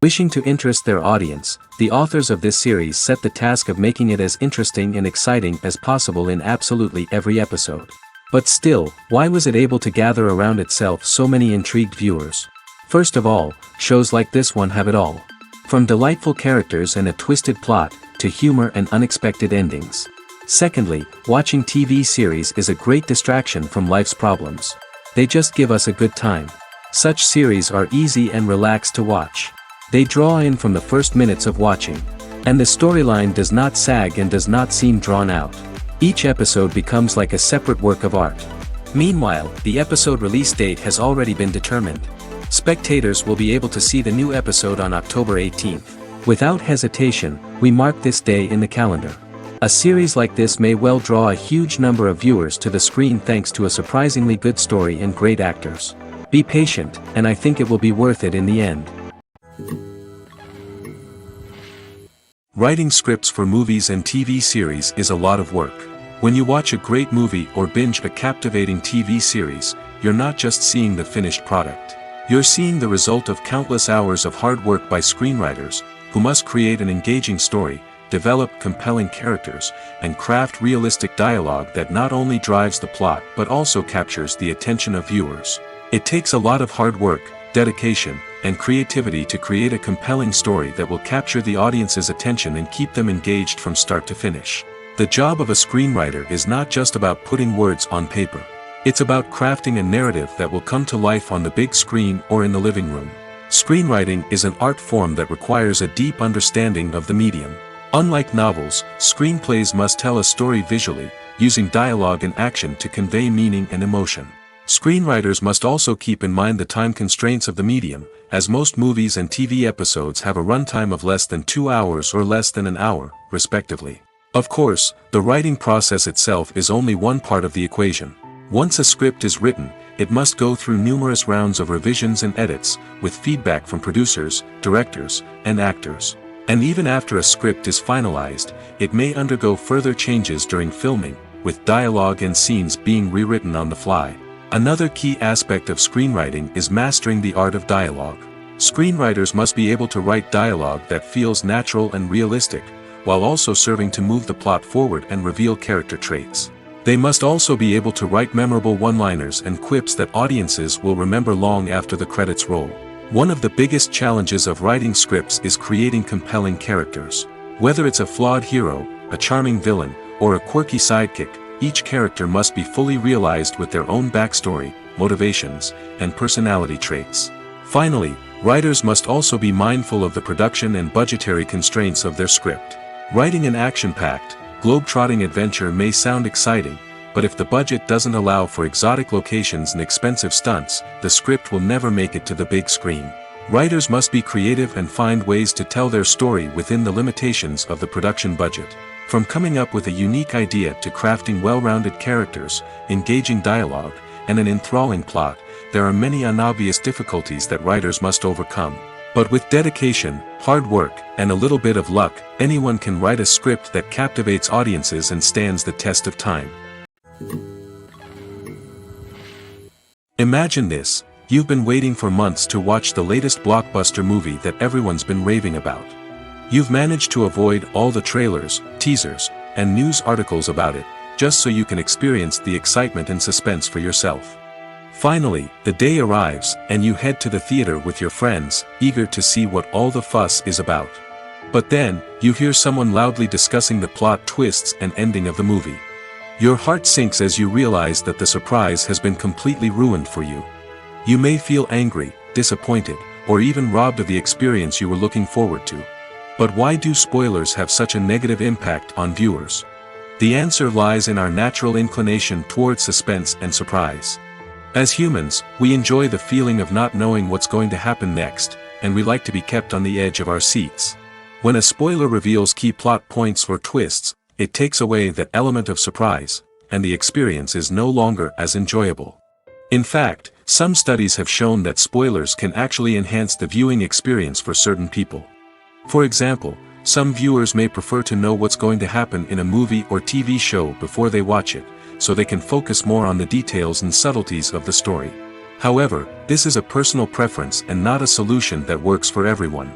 Wishing to interest their audience, the authors of this series set the task of making it as interesting and exciting as possible in absolutely every episode. But still, why was it able to gather around itself so many intrigued viewers? First of all, shows like this one have it all. From delightful characters and a twisted plot, to humor and unexpected endings. Secondly, watching TV series is a great distraction from life's problems. They just give us a good time. Such series are easy and relaxed to watch. They draw in from the first minutes of watching. And the storyline does not sag and does not seem drawn out. Each episode becomes like a separate work of art. Meanwhile, the episode release date has already been determined. Spectators will be able to see the new episode on October 18th. Without hesitation, we mark this day in the calendar. A series like this may well draw a huge number of viewers to the screen thanks to a surprisingly good story and great actors. Be patient, and I think it will be worth it in the end. Writing scripts for movies and TV series is a lot of work. When you watch a great movie or binge a captivating TV series, you're not just seeing the finished product. You're seeing the result of countless hours of hard work by screenwriters, who must create an engaging story, develop compelling characters, and craft realistic dialogue that not only drives the plot but also captures the attention of viewers. It takes a lot of hard work, dedication, and creativity to create a compelling story that will capture the audience's attention and keep them engaged from start to finish. The job of a screenwriter is not just about putting words on paper. It's about crafting a narrative that will come to life on the big screen or in the living room. Screenwriting is an art form that requires a deep understanding of the medium. Unlike novels, screenplays must tell a story visually, using dialogue and action to convey meaning and emotion. Screenwriters must also keep in mind the time constraints of the medium, as most movies and TV episodes have a runtime of less than 2 hours or less than an hour, respectively. Of course, the writing process itself is only one part of the equation. Once a script is written, it must go through numerous rounds of revisions and edits, with feedback from producers, directors, and actors. And even after a script is finalized, it may undergo further changes during filming, with dialogue and scenes being rewritten on the fly. Another key aspect of screenwriting is mastering the art of dialogue. Screenwriters must be able to write dialogue that feels natural and realistic, while also serving to move the plot forward and reveal character traits. They must also be able to write memorable one-liners and quips that audiences will remember long after the credits roll. One of the biggest challenges of writing scripts is creating compelling characters. Whether it's a flawed hero, a charming villain, or a quirky sidekick, each character must be fully realized with their own backstory, motivations, and personality traits. Finally, writers must also be mindful of the production and budgetary constraints of their script. Writing an action-packed, globe-trotting adventure may sound exciting, but if the budget doesn't allow for exotic locations and expensive stunts, the script will never make it to the big screen. Writers must be creative and find ways to tell their story within the limitations of the production budget. From coming up with a unique idea to crafting well-rounded characters, engaging dialogue, and an enthralling plot, there are many unobvious difficulties that writers must overcome. But with dedication, hard work, and a little bit of luck, anyone can write a script that captivates audiences and stands the test of time. Imagine this: you've been waiting for months to watch the latest blockbuster movie that everyone's been raving about. You've managed to avoid all the trailers, teasers, and news articles about it, just so you can experience the excitement and suspense for yourself. Finally, the day arrives, and you head to the theater with your friends, eager to see what all the fuss is about. But then, you hear someone loudly discussing the plot twists and ending of the movie. Your heart sinks as you realize that the surprise has been completely ruined for you. You may feel angry, disappointed, or even robbed of the experience you were looking forward to. But why do spoilers have such a negative impact on viewers? The answer lies in our natural inclination toward suspense and surprise. As humans, we enjoy the feeling of not knowing what's going to happen next, and we like to be kept on the edge of our seats. When a spoiler reveals key plot points or twists, it takes away that element of surprise, and the experience is no longer as enjoyable. In fact, some studies have shown that spoilers can actually enhance the viewing experience for certain people. For example, some viewers may prefer to know what's going to happen in a movie or TV show before they watch it, so they can focus more on the details and subtleties of the story. However, this is a personal preference and not a solution that works for everyone.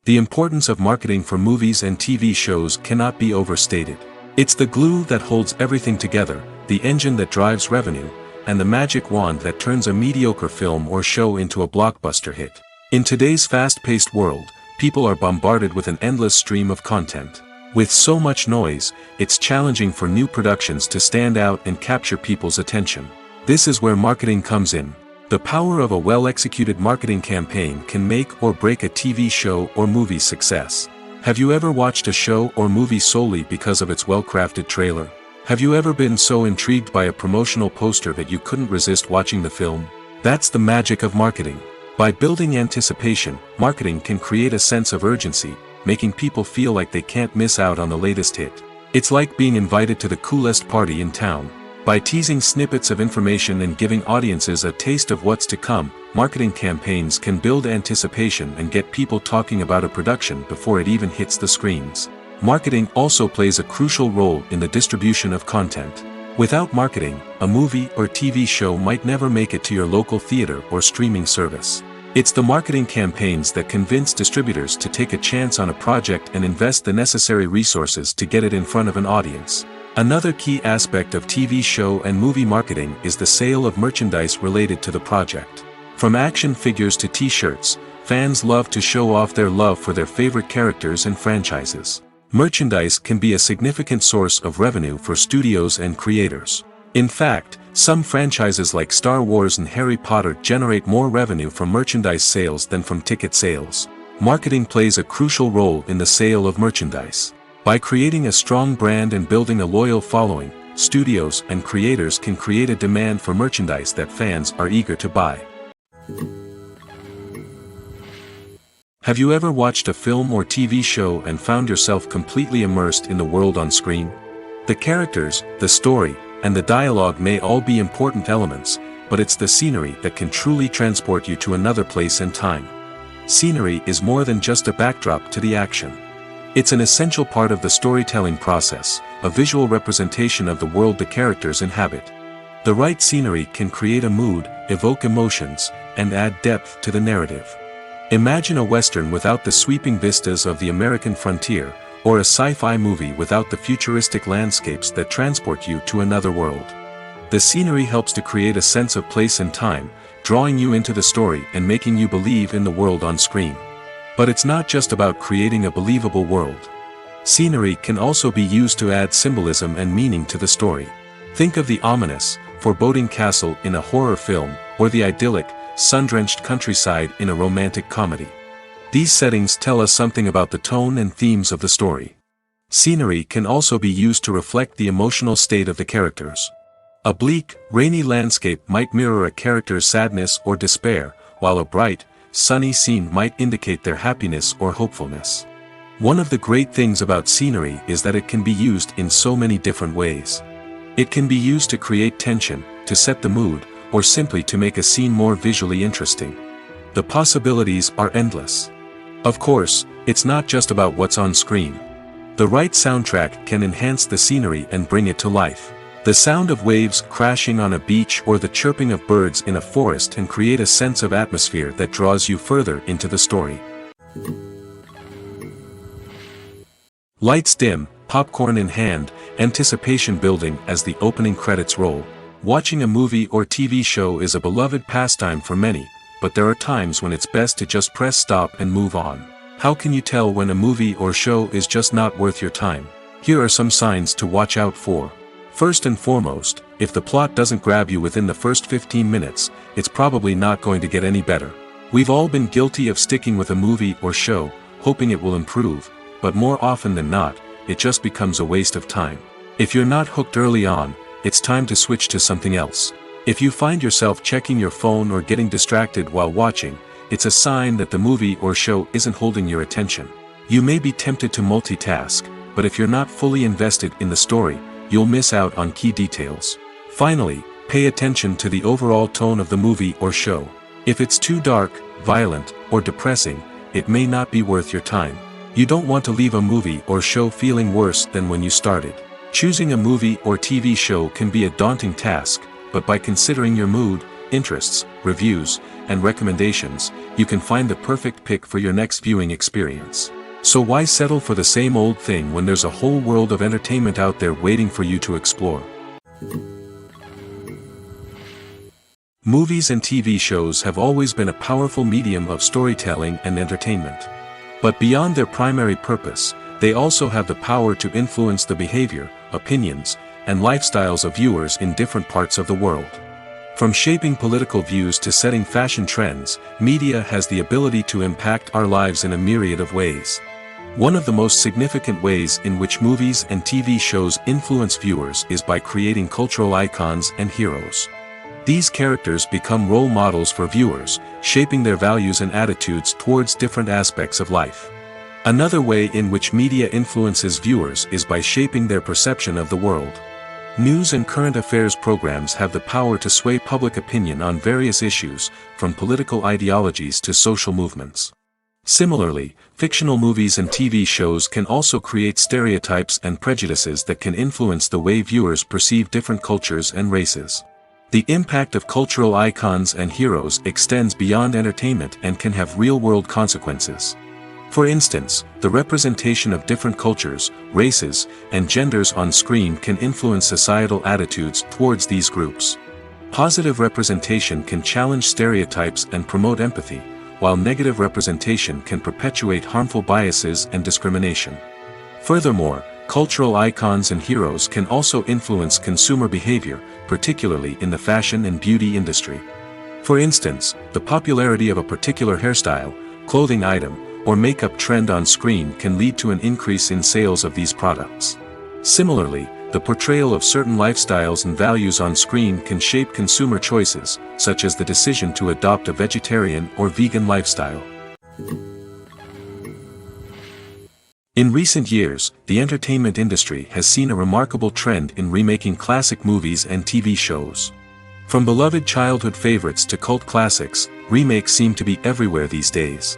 The importance of marketing for movies and TV shows cannot be overstated. It's the glue that holds everything together, the engine that drives revenue, and the magic wand that turns a mediocre film or show into a blockbuster hit. In today's fast-paced world, people are bombarded with an endless stream of content. With so much noise, it's challenging for new productions to stand out and capture people's attention. This is where marketing comes in. The power of a well-executed marketing campaign can make or break a TV show or movie's success. Have you ever watched a show or movie solely because of its well-crafted trailer? Have you ever been so intrigued by a promotional poster that you couldn't resist watching the film? That's the magic of marketing. By building anticipation, marketing can create a sense of urgency, making people feel like they can't miss out on the latest hit. It's like being invited to the coolest party in town. By teasing snippets of information and giving audiences a taste of what's to come, marketing campaigns can build anticipation and get people talking about a production before it even hits the screens. Marketing also plays a crucial role in the distribution of content. Without marketing, a movie or TV show might never make it to your local theater or streaming service. It's the marketing campaigns that convince distributors to take a chance on a project and invest the necessary resources to get it in front of an audience. Another key aspect of TV show and movie marketing is the sale of merchandise related to the project. From action figures to t-shirts, fans love to show off their love for their favorite characters and franchises. Merchandise can be a significant source of revenue for studios and creators. In fact, some franchises like Star Wars and Harry Potter generate more revenue from merchandise sales than from ticket sales. Marketing plays a crucial role in the sale of merchandise. By creating a strong brand and building a loyal following, studios and creators can create a demand for merchandise that fans are eager to buy. Have you ever watched a film or TV show and found yourself completely immersed in the world on screen? The characters, the story, and the dialogue may all be important elements, but it's the scenery that can truly transport you to another place and time. Scenery is more than just a backdrop to the action. It's an essential part of the storytelling process, a visual representation of the world the characters inhabit. The right scenery can create a mood, evoke emotions, and add depth to the narrative. Imagine a Western without the sweeping vistas of the American frontier, or a sci-fi movie without the futuristic landscapes that transport you to another world. The scenery helps to create a sense of place and time, drawing you into the story and making you believe in the world on screen. But it's not just about creating a believable world. Scenery can also be used to add symbolism and meaning to the story. Think of the ominous, foreboding castle in a horror film, or the idyllic, sun-drenched countryside in a romantic comedy. These settings tell us something about the tone and themes of the story. Scenery can also be used to reflect the emotional state of the characters. A bleak, rainy landscape might mirror a character's sadness or despair, while a bright, sunny scene might indicate their happiness or hopefulness. One of the great things about scenery is that it can be used in so many different ways. It can be used to create tension, to set the mood, or simply to make a scene more visually interesting. The possibilities are endless. Of course, it's not just about what's on screen. The right soundtrack can enhance the scenery and bring it to life. The sound of waves crashing on a beach or the chirping of birds in a forest can create a sense of atmosphere that draws you further into the story. Lights dim, popcorn in hand, anticipation building as the opening credits roll. Watching a movie or TV show is a beloved pastime for many, but there are times when it's best to just press stop and move on. How can you tell when a movie or show is just not worth your time? Here are some signs to watch out for. First and foremost, if the plot doesn't grab you within the first 15 minutes, it's probably not going to get any better. We've all been guilty of sticking with a movie or show, hoping it will improve, but more often than not, it just becomes a waste of time. If you're not hooked early on, it's time to switch to something else. If you find yourself checking your phone or getting distracted while watching, it's a sign that the movie or show isn't holding your attention. You may be tempted to multitask, but if you're not fully invested in the story, you'll miss out on key details. Finally, pay attention to the overall tone of the movie or show. If it's too dark, violent, or depressing, it may not be worth your time. You don't want to leave a movie or show feeling worse than when you started. Choosing a movie or TV show can be a daunting task, but by considering your mood, interests, reviews, and recommendations, you can find the perfect pick for your next viewing experience. So why settle for the same old thing when there's a whole world of entertainment out there waiting for you to explore? Movies and TV shows have always been a powerful medium of storytelling and entertainment. But beyond their primary purpose, they also have the power to influence the behavior, opinions, and lifestyles of viewers in different parts of the world. From shaping political views to setting fashion trends, media has the ability to impact our lives in a myriad of ways. One of the most significant ways in which movies and TV shows influence viewers is by creating cultural icons and heroes. These characters become role models for viewers, shaping their values and attitudes towards different aspects of life. Another way in which media influences viewers is by shaping their perception of the world. News and current affairs programs have the power to sway public opinion on various issues, from political ideologies to social movements. Similarly, fictional movies and TV shows can also create stereotypes and prejudices that can influence the way viewers perceive different cultures and races. The impact of cultural icons and heroes extends beyond entertainment and can have real-world consequences. For instance, the representation of different cultures, races, and genders on screen can influence societal attitudes towards these groups. Positive representation can challenge stereotypes and promote empathy, while negative representation can perpetuate harmful biases and discrimination. Furthermore, cultural icons and heroes can also influence consumer behavior, particularly in the fashion and beauty industry. For instance, the popularity of a particular hairstyle, clothing item, or makeup trend on screen can lead to an increase in sales of these products. Similarly, the portrayal of certain lifestyles and values on screen can shape consumer choices, such as the decision to adopt a vegetarian or vegan lifestyle. In recent years, the entertainment industry has seen a remarkable trend in remaking classic movies and TV shows. From beloved childhood favorites to cult classics, remakes seem to be everywhere these days.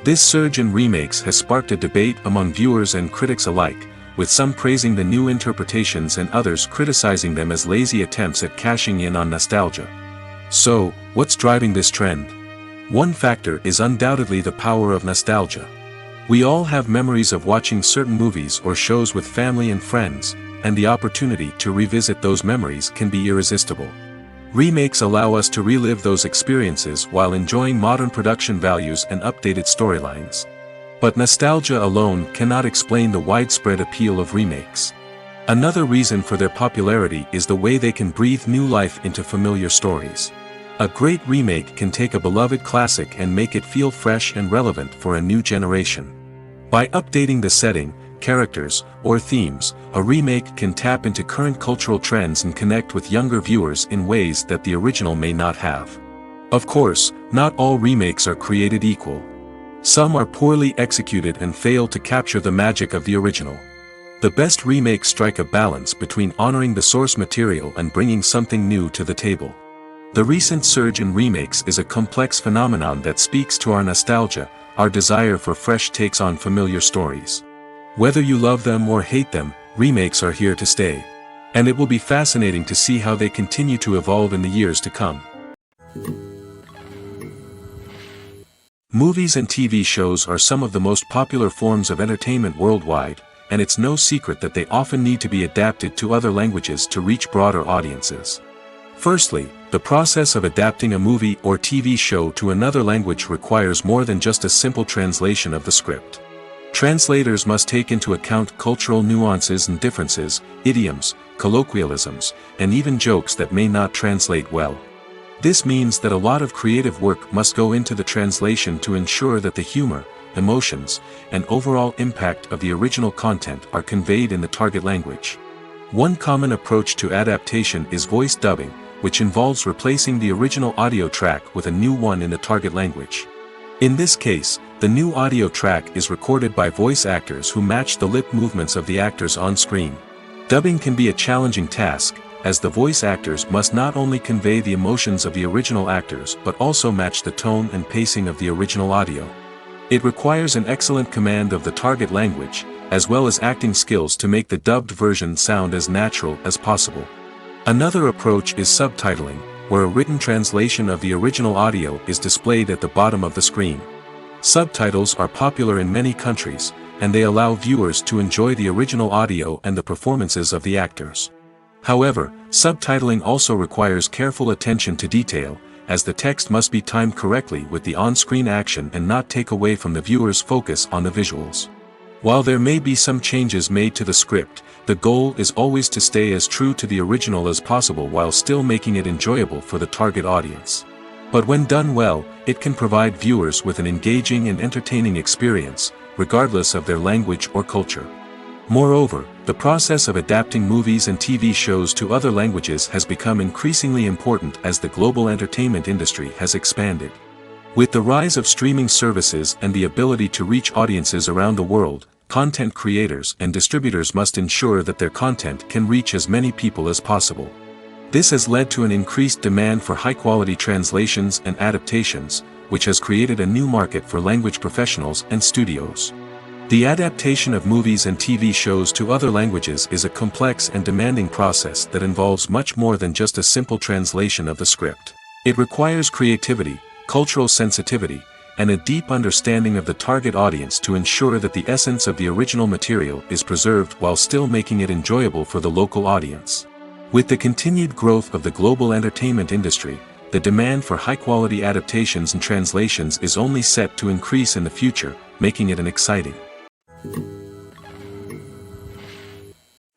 This surge in remakes has sparked a debate among viewers and critics alike, with some praising the new interpretations and others criticizing them as lazy attempts at cashing in on nostalgia. So, what's driving this trend? One factor is undoubtedly the power of nostalgia. We all have memories of watching certain movies or shows with family and friends, and the opportunity to revisit those memories can be irresistible. Remakes allow us to relive those experiences while enjoying modern production values and updated storylines. But nostalgia alone cannot explain the widespread appeal of remakes. Another reason for their popularity is the way they can breathe new life into familiar stories. A great remake can take a beloved classic and make it feel fresh and relevant for a new generation. By updating the setting, characters, or themes, a remake can tap into current cultural trends and connect with younger viewers in ways that the original may not have. Of course, not all remakes are created equal. Some are poorly executed and fail to capture the magic of the original. The best remakes strike a balance between honoring the source material and bringing something new to the table. The recent surge in remakes is a complex phenomenon that speaks to our nostalgia, our desire for fresh takes on familiar stories. Whether you love them or hate them, remakes are here to stay. And it will be fascinating to see how they continue to evolve in the years to come. Movies and TV shows are some of the most popular forms of entertainment worldwide, and it's no secret that they often need to be adapted to other languages to reach broader audiences. Firstly, the process of adapting a movie or TV show to another language requires more than just a simple translation of the script. Translators must take into account cultural nuances and differences, idioms, colloquialisms, and even jokes that may not translate well. This means that a lot of creative work must go into the translation to ensure that the humor, emotions, and overall impact of the original content are conveyed in the target language. One common approach to adaptation is voice dubbing, which involves replacing the original audio track with a new one in the target language. In this case, the new audio track is recorded by voice actors who match the lip movements of the actors on screen. Dubbing can be a challenging task, as the voice actors must not only convey the emotions of the original actors but also match the tone and pacing of the original audio. It requires an excellent command of the target language, as well as acting skills to make the dubbed version sound as natural as possible. Another approach is subtitling, where a written translation of the original audio is displayed at the bottom of the screen. Subtitles are popular in many countries, and they allow viewers to enjoy the original audio and the performances of the actors. However, subtitling also requires careful attention to detail, as the text must be timed correctly with the on-screen action and not take away from the viewer's focus on the visuals. While there may be some changes made to the script, the goal is always to stay as true to the original as possible while still making it enjoyable for the target audience. But when done well, it can provide viewers with an engaging and entertaining experience, regardless of their language or culture. Moreover, the process of adapting movies and TV shows to other languages has become increasingly important as the global entertainment industry has expanded. With the rise of streaming services and the ability to reach audiences around the world, content creators and distributors must ensure that their content can reach as many people as possible. This has led to an increased demand for high-quality translations and adaptations, which has created a new market for language professionals and studios. The adaptation of movies and TV shows to other languages is a complex and demanding process that involves much more than just a simple translation of the script. It requires creativity, cultural sensitivity, and a deep understanding of the target audience to ensure that the essence of the original material is preserved while still making it enjoyable for the local audience. With the continued growth of the global entertainment industry, the demand for high-quality adaptations and translations is only set to increase in the future, making it an exciting.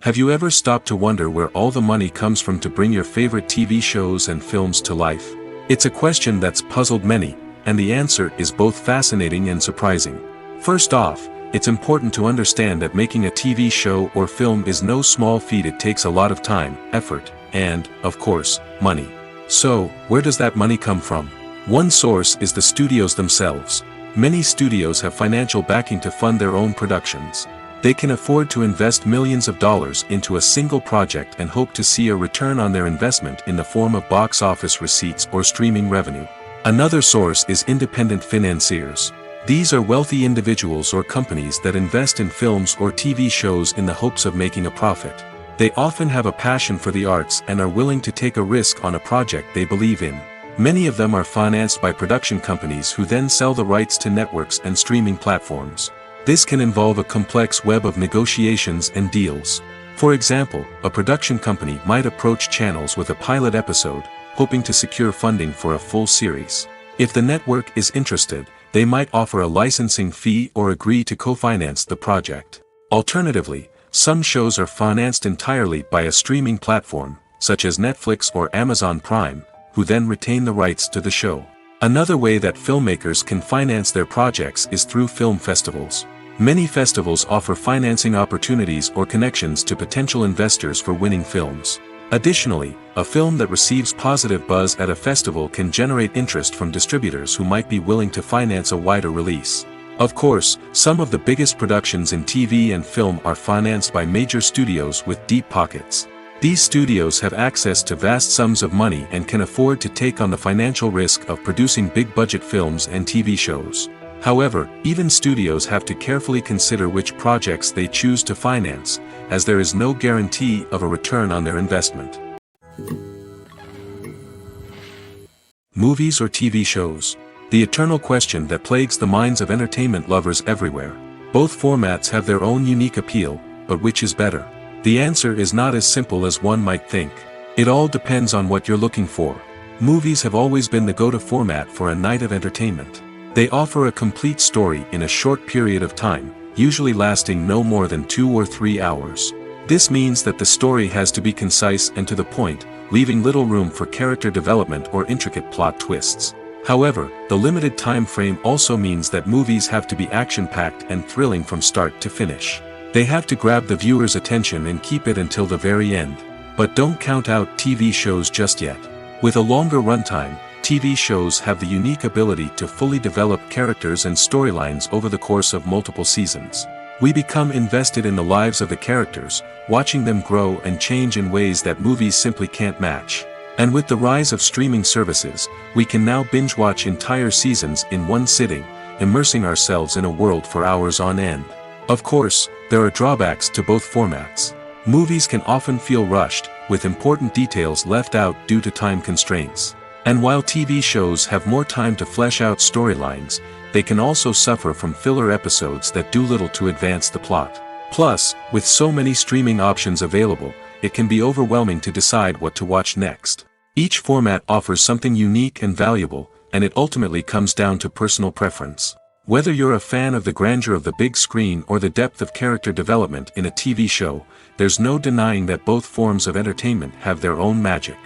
Have you ever stopped to wonder where all the money comes from to bring your favorite TV shows and films to life? It's a question that's puzzled many, and the answer is both fascinating and surprising. First off, it's important to understand that making a TV show or film is no small feat. It takes a lot of time, effort, and, of course, money. So, where does that money come from? One source is the studios themselves. Many studios have financial backing to fund their own productions. They can afford to invest millions of dollars into a single project and hope to see a return on their investment in the form of box office receipts or streaming revenue. Another source is independent financiers. These are wealthy individuals or companies that invest in films or TV shows in the hopes of making a profit. They often have a passion for the arts and are willing to take a risk on a project they believe in. Many of them are financed by production companies who then sell the rights to networks and streaming platforms. This can involve a complex web of negotiations and deals. For example, a production company might approach channels with a pilot episode, hoping to secure funding for a full series. If the network is interested, they might offer a licensing fee or agree to co-finance the project. Alternatively, some shows are financed entirely by a streaming platform, such as Netflix or Amazon Prime, who then retain the rights to the show. Another way that filmmakers can finance their projects is through film festivals. Many festivals offer financing opportunities or connections to potential investors for winning films. Additionally, a film that receives positive buzz at a festival can generate interest from distributors who might be willing to finance a wider release. Of course, some of the biggest productions in TV and film are financed by major studios with deep pockets. These studios have access to vast sums of money and can afford to take on the financial risk of producing big-budget films and TV shows. However, even studios have to carefully consider which projects they choose to finance, as there is no guarantee of a return on their investment. Movies or TV shows? The eternal question that plagues the minds of entertainment lovers everywhere. Both formats have their own unique appeal, but which is better? The answer is not as simple as one might think. It all depends on what you're looking for. Movies have always been the go-to format for a night of entertainment. They offer a complete story in a short period of time, usually lasting no more than 2 or 3 hours. This means that the story has to be concise and to the point, leaving little room for character development or intricate plot twists. However, the limited time frame also means that movies have to be action-packed and thrilling from start to finish. They have to grab the viewer's attention and keep it until the very end. But don't count out TV shows just yet. With a longer runtime, TV shows have the unique ability to fully develop characters and storylines over the course of multiple seasons. We become invested in the lives of the characters, watching them grow and change in ways that movies simply can't match. And with the rise of streaming services, we can now binge-watch entire seasons in one sitting, immersing ourselves in a world for hours on end. Of course, there are drawbacks to both formats. Movies can often feel rushed, with important details left out due to time constraints. And while TV shows have more time to flesh out storylines, they can also suffer from filler episodes that do little to advance the plot. Plus, with so many streaming options available, it can be overwhelming to decide what to watch next. Each format offers something unique and valuable, and it ultimately comes down to personal preference. Whether you're a fan of the grandeur of the big screen or the depth of character development in a TV show, there's no denying that both forms of entertainment have their own magic.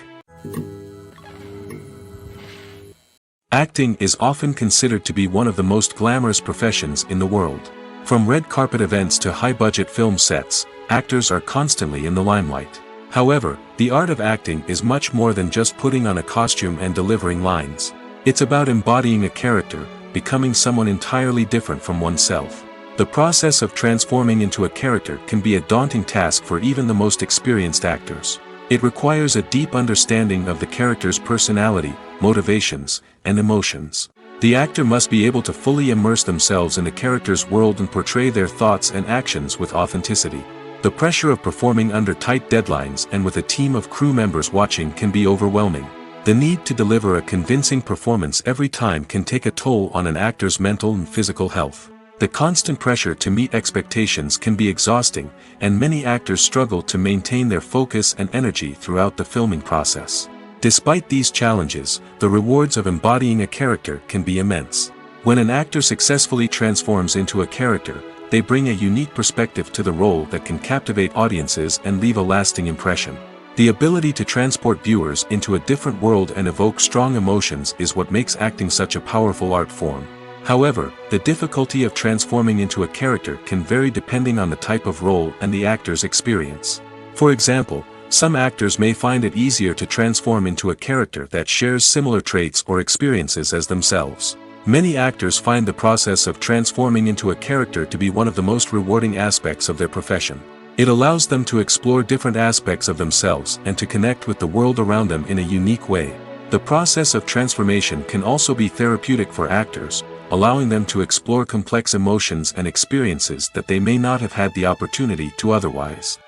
Acting is often considered to be one of the most glamorous professions in the world. From red carpet events to high-budget film sets, actors are constantly in the limelight. However, the art of acting is much more than just putting on a costume and delivering lines. It's about embodying a character, becoming someone entirely different from oneself. The process of transforming into a character can be a daunting task for even the most experienced actors. It requires a deep understanding of the character's personality, motivations, and emotions. The actor must be able to fully immerse themselves in the character's world and portray their thoughts and actions with authenticity. The pressure of performing under tight deadlines and with a team of crew members watching can be overwhelming. The need to deliver a convincing performance every time can take a toll on an actor's mental and physical health. The constant pressure to meet expectations can be exhausting, and many actors struggle to maintain their focus and energy throughout the filming process. Despite these challenges, the rewards of embodying a character can be immense. When an actor successfully transforms into a character, they bring a unique perspective to the role that can captivate audiences and leave a lasting impression. The ability to transport viewers into a different world and evoke strong emotions is what makes acting such a powerful art form. However, the difficulty of transforming into a character can vary depending on the type of role and the actor's experience. For example, some actors may find it easier to transform into a character that shares similar traits or experiences as themselves. Many actors find the process of transforming into a character to be one of the most rewarding aspects of their profession. It allows them to explore different aspects of themselves and to connect with the world around them in a unique way. The process of transformation can also be therapeutic for actors, allowing them to explore complex emotions and experiences that they may not have had the opportunity to otherwise.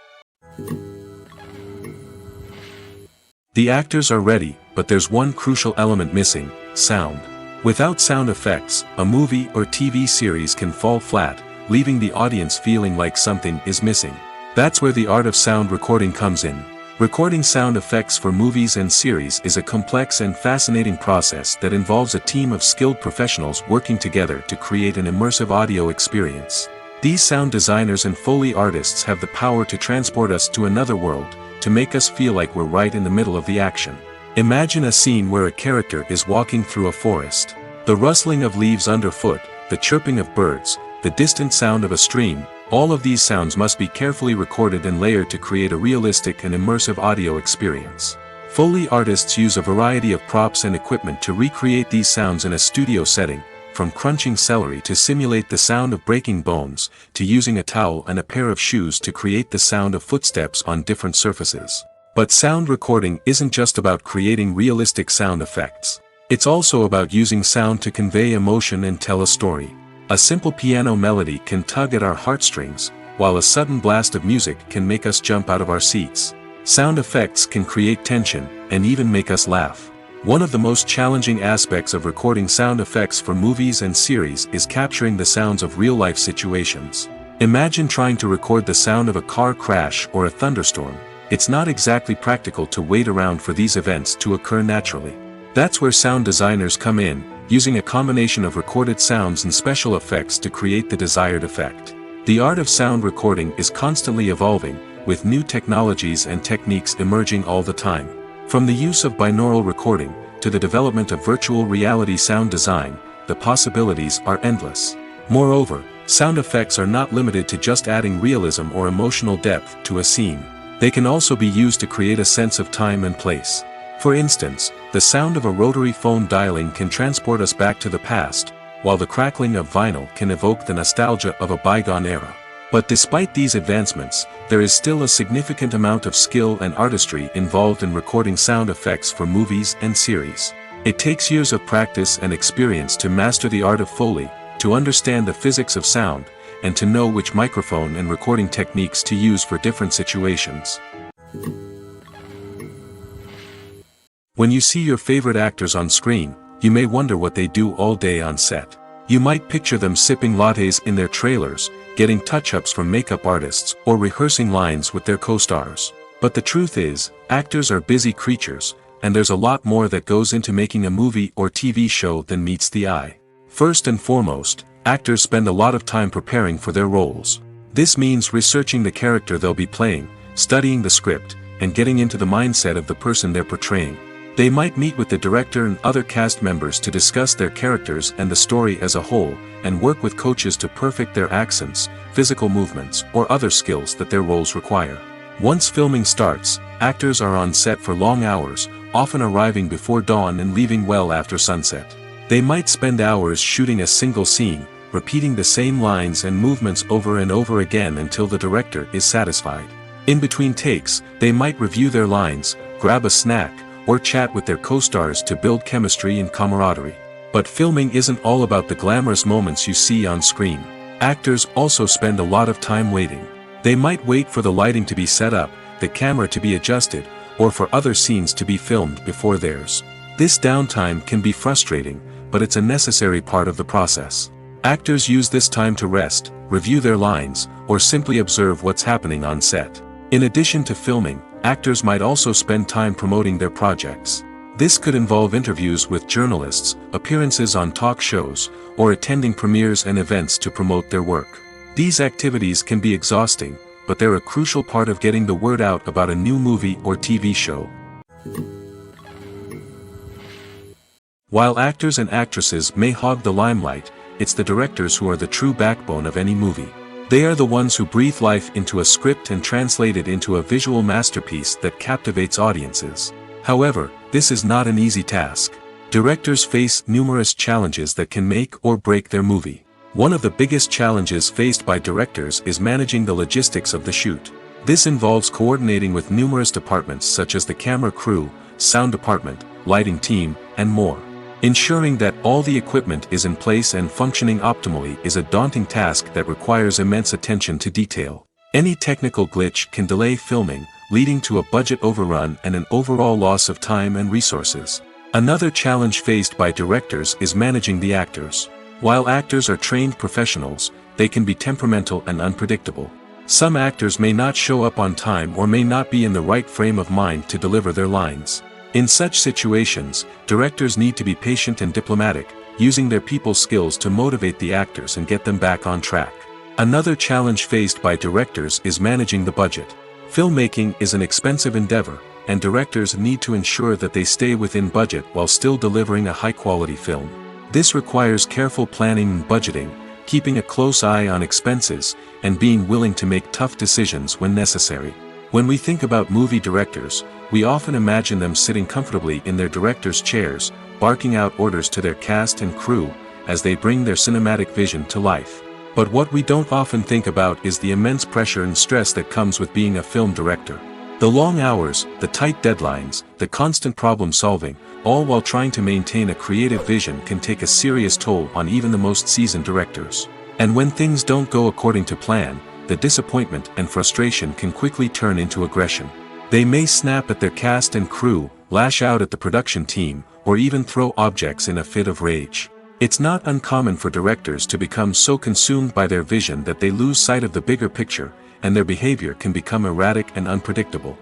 The actors are ready, but there's one crucial element missing: sound. Without sound effects, a movie or TV series can fall flat, leaving the audience feeling like something is missing. That's where the art of sound recording comes in. Recording sound effects for movies and series is a complex and fascinating process that involves a team of skilled professionals working together to create an immersive audio experience. These sound designers and Foley artists have the power to transport us to another world, to make us feel like we're right in the middle of the action. Imagine a scene where a character is walking through a forest. The rustling of leaves underfoot, the chirping of birds, the distant sound of a stream, all of these sounds must be carefully recorded and layered to create a realistic and immersive audio experience. Foley artists use a variety of props and equipment to recreate these sounds in a studio setting, from crunching celery to simulate the sound of breaking bones, to using a towel and a pair of shoes to create the sound of footsteps on different surfaces. But sound recording isn't just about creating realistic sound effects. It's also about using sound to convey emotion and tell a story. A simple piano melody can tug at our heartstrings, while a sudden blast of music can make us jump out of our seats. Sound effects can create tension, and even make us laugh. One of the most challenging aspects of recording sound effects for movies and series is capturing the sounds of real-life situations. Imagine trying to record the sound of a car crash or a thunderstorm. It's not exactly practical to wait around for these events to occur naturally. That's where sound designers come in, using a combination of recorded sounds and special effects to create the desired effect. The art of sound recording is constantly evolving, with new technologies and techniques emerging all the time. From the use of binaural recording, to the development of virtual reality sound design, the possibilities are endless. Moreover, sound effects are not limited to just adding realism or emotional depth to a scene. They can also be used to create a sense of time and place. For instance, the sound of a rotary phone dialing can transport us back to the past, while the crackling of vinyl can evoke the nostalgia of a bygone era. But despite these advancements, there is still a significant amount of skill and artistry involved in recording sound effects for movies and series. It takes years of practice and experience to master the art of Foley, to understand the physics of sound, and to know which microphone and recording techniques to use for different situations. When you see your favorite actors on screen, you may wonder what they do all day on set. You might picture them sipping lattes in their trailers, getting touch-ups from makeup artists, or rehearsing lines with their co-stars. But the truth is, actors are busy creatures, and there's a lot more that goes into making a movie or TV show than meets the eye. First and foremost, actors spend a lot of time preparing for their roles. This means researching the character they'll be playing, studying the script, and getting into the mindset of the person they're portraying. They might meet with the director and other cast members to discuss their characters and the story as a whole, and work with coaches to perfect their accents, physical movements, or other skills that their roles require. Once filming starts, actors are on set for long hours, often arriving before dawn and leaving well after sunset. They might spend hours shooting a single scene, repeating the same lines and movements over and over again until the director is satisfied. In between takes, they might review their lines, grab a snack, or chat with their co-stars to build chemistry and camaraderie. But filming isn't all about the glamorous moments you see on screen. Actors also spend a lot of time waiting. They might wait for the lighting to be set up, the camera to be adjusted, or for other scenes to be filmed before theirs. This downtime can be frustrating, but it's a necessary part of the process. Actors use this time to rest, review their lines, or simply observe what's happening on set. In addition to filming, actors might also spend time promoting their projects. This could involve interviews with journalists, appearances on talk shows, or attending premieres and events to promote their work. These activities can be exhausting, but they're a crucial part of getting the word out about a new movie or TV show. While actors and actresses may hog the limelight, it's the directors who are the true backbone of any movie. They are the ones who breathe life into a script and translate it into a visual masterpiece that captivates audiences. However, this is not an easy task. Directors face numerous challenges that can make or break their movie. One of the biggest challenges faced by directors is managing the logistics of the shoot. This involves coordinating with numerous departments such as the camera crew, sound department, lighting team, and more. Ensuring that all the equipment is in place and functioning optimally is a daunting task that requires immense attention to detail. Any technical glitch can delay filming, leading to a budget overrun and an overall loss of time and resources. Another challenge faced by directors is managing the actors. While actors are trained professionals, they can be temperamental and unpredictable. Some actors may not show up on time or may not be in the right frame of mind to deliver their lines. In such situations, directors need to be patient and diplomatic, using their people skills to motivate the actors and get them back on track. Another challenge faced by directors is managing the budget. Filmmaking is an expensive endeavor, and directors need to ensure that they stay within budget while still delivering a high-quality film. This requires careful planning and budgeting, keeping a close eye on expenses, and being willing to make tough decisions when necessary. When we think about movie directors, we often imagine them sitting comfortably in their director's chairs, barking out orders to their cast and crew, as they bring their cinematic vision to life. But what we don't often think about is the immense pressure and stress that comes with being a film director. The long hours, the tight deadlines, the constant problem solving, all while trying to maintain a creative vision can take a serious toll on even the most seasoned directors. And when things don't go according to plan, the disappointment and frustration can quickly turn into aggression. They may snap at their cast and crew, lash out at the production team, or even throw objects in a fit of rage. It's not uncommon for directors to become so consumed by their vision that they lose sight of the bigger picture, and their behavior can become erratic and unpredictable.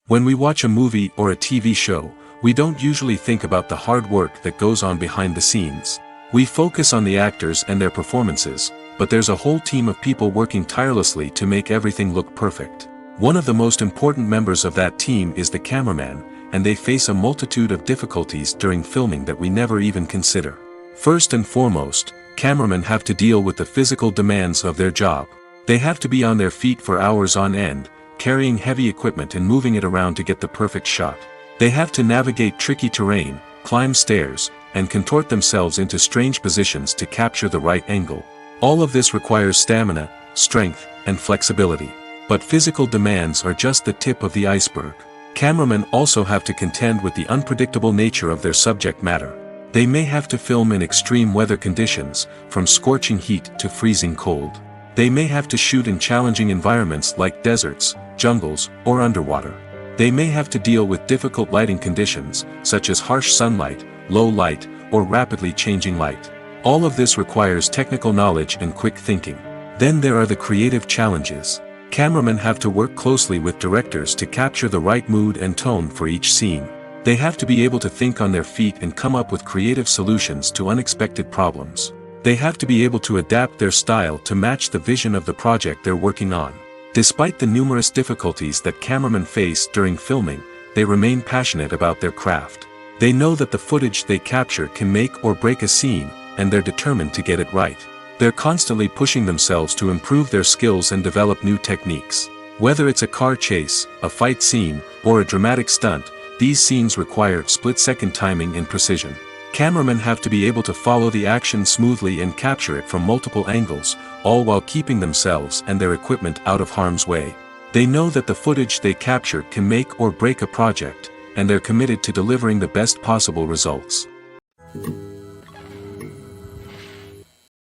When we watch a movie or a TV show, we don't usually think about the hard work that goes on behind the scenes. We focus on the actors and their performances, but there's a whole team of people working tirelessly to make everything look perfect. One of the most important members of that team is the cameraman, and they face a multitude of difficulties during filming that we never even consider. First and foremost, cameramen have to deal with the physical demands of their job. They have to be on their feet for hours on end, carrying heavy equipment and moving it around to get the perfect shot. They have to navigate tricky terrain, climb stairs, and contort themselves into strange positions to capture the right angle. All of this requires stamina, strength, and flexibility. But physical demands are just the tip of the iceberg. Cameramen also have to contend with the unpredictable nature of their subject matter. They may have to film in extreme weather conditions, from scorching heat to freezing cold. They may have to shoot in challenging environments like deserts, jungles, or underwater. They may have to deal with difficult lighting conditions, such as harsh sunlight, low light, or rapidly changing light. All of this requires technical knowledge and quick thinking. Then there are the creative challenges. Cameramen have to work closely with directors to capture the right mood and tone for each scene. They have to be able to think on their feet and come up with creative solutions to unexpected problems. They have to be able to adapt their style to match the vision of the project they're working on. Despite the numerous difficulties that cameramen face during filming, they remain passionate about their craft. They know that the footage they capture can make or break a scene, and they're determined to get it right. They're constantly pushing themselves to improve their skills and develop new techniques. Whether it's a car chase, a fight scene, or a dramatic stunt, these scenes require split-second timing and precision. Cameramen have to be able to follow the action smoothly and capture it from multiple angles, all while keeping themselves and their equipment out of harm's way. They know that the footage they capture can make or break a project, and they're committed to delivering the best possible results.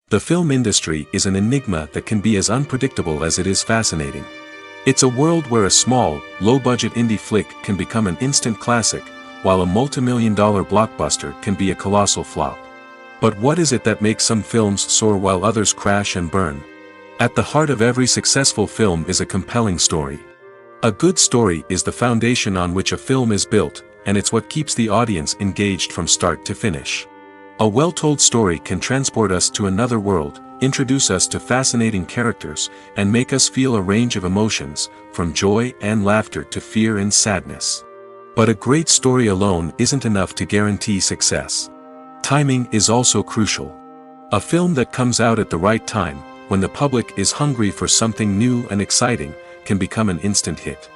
The film industry is an enigma that can be as unpredictable as it is fascinating. It's a world where a small, low-budget indie flick can become an instant classic, while a multi-million-dollar blockbuster can be a colossal flop. But what is it that makes some films soar while others crash and burn? At the heart of every successful film is a compelling story. A good story is the foundation on which a film is built, and it's what keeps the audience engaged from start to finish. A well-told story can transport us to another world, introduce us to fascinating characters, and make us feel a range of emotions, from joy and laughter to fear and sadness. But a great story alone isn't enough to guarantee success. Timing is also crucial. A film that comes out at the right time, when the public is hungry for something new and exciting, can become an instant hit.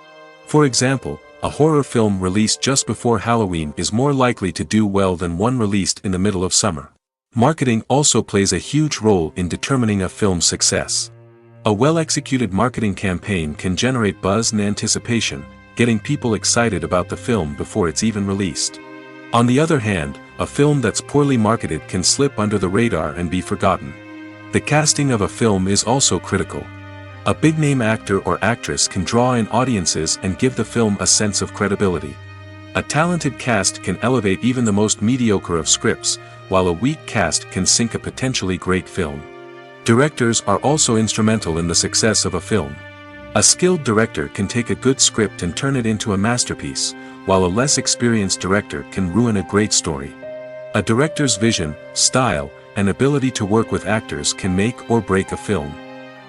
For example, a horror film released just before Halloween is more likely to do well than one released in the middle of summer. Marketing also plays a huge role in determining a film's success. A well-executed marketing campaign can generate buzz and anticipation, getting people excited about the film before it's even released. On the other hand, a film that's poorly marketed can slip under the radar and be forgotten. The casting of a film is also critical. A big-name actor or actress can draw in audiences and give the film a sense of credibility. A talented cast can elevate even the most mediocre of scripts, while a weak cast can sink a potentially great film. Directors are also instrumental in the success of a film. A skilled director can take a good script and turn it into a masterpiece, while a less experienced director can ruin a great story. A director's vision, style, and ability to work with actors can make or break a film.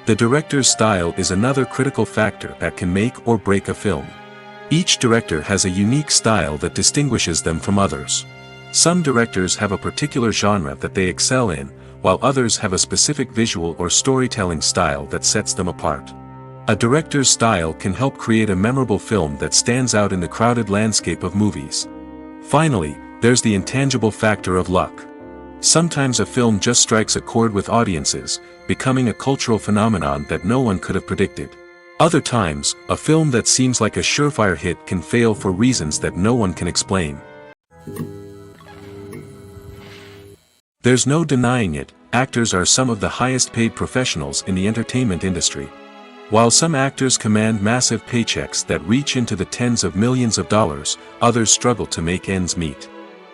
The director's style is another critical factor that can make or break a film. Each director has a unique style that distinguishes them from others. Some directors have a particular genre that they excel in, while others have a specific visual or storytelling style that sets them apart. A director's style can help create a memorable film that stands out in the crowded landscape of movies. Finally, there's the intangible factor of luck. Sometimes a film just strikes a chord with audiences, becoming a cultural phenomenon that no one could have predicted. Other times, a film that seems like a surefire hit can fail for reasons that no one can explain. There's no denying it, actors are some of the highest-paid professionals in the entertainment industry. While some actors command massive paychecks that reach into the tens of millions of dollars, others struggle to make ends meet.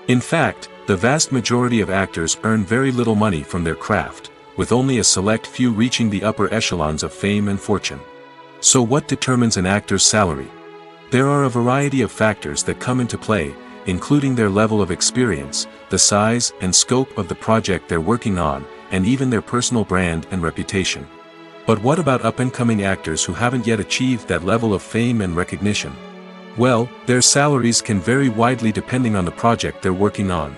In fact, the vast majority of actors earn very little money from their craft, with only a select few reaching the upper echelons of fame and fortune. So what determines an actor's salary? There are a variety of factors that come into play, including their level of experience, the size and scope of the project they're working on, and even their personal brand and reputation. But what about up-and-coming actors who haven't yet achieved that level of fame and recognition? Well, their salaries can vary widely depending on the project they're working on.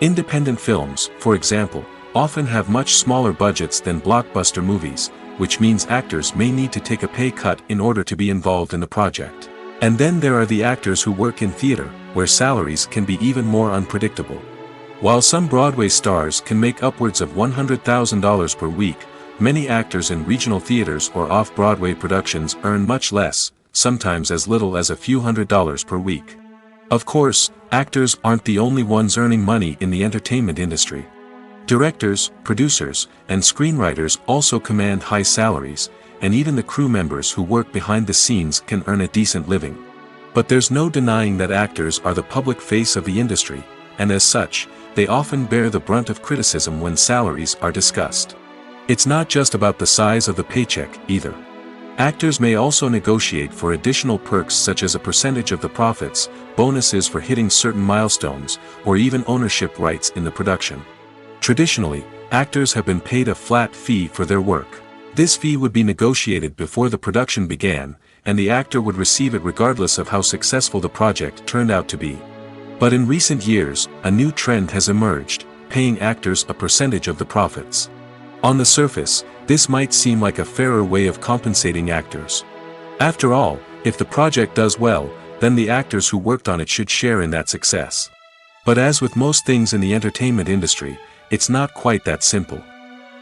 Independent films, for example, often have much smaller budgets than blockbuster movies, which means actors may need to take a pay cut in order to be involved in the project. And then there are the actors who work in theater, where salaries can be even more unpredictable. While some Broadway stars can make upwards of $100,000 per week, many actors in regional theaters or off-Broadway productions earn much less, sometimes as little as a few $100s per week. Of course, actors aren't the only ones earning money in the entertainment industry. Directors, producers, and screenwriters also command high salaries, and even the crew members who work behind the scenes can earn a decent living. But there's no denying that actors are the public face of the industry, and as such, they often bear the brunt of criticism when salaries are discussed. It's not just about the size of the paycheck, either. Actors may also negotiate for additional perks such as a percentage of the profits, bonuses for hitting certain milestones, or even ownership rights in the production. Traditionally, actors have been paid a flat fee for their work. This fee would be negotiated before the production began, and the actor would receive it regardless of how successful the project turned out to be. But in recent years, a new trend has emerged, paying actors a percentage of the profits. On the surface, this might seem like a fairer way of compensating actors. After all, if the project does well, then the actors who worked on it should share in that success. But as with most things in the entertainment industry, it's not quite that simple.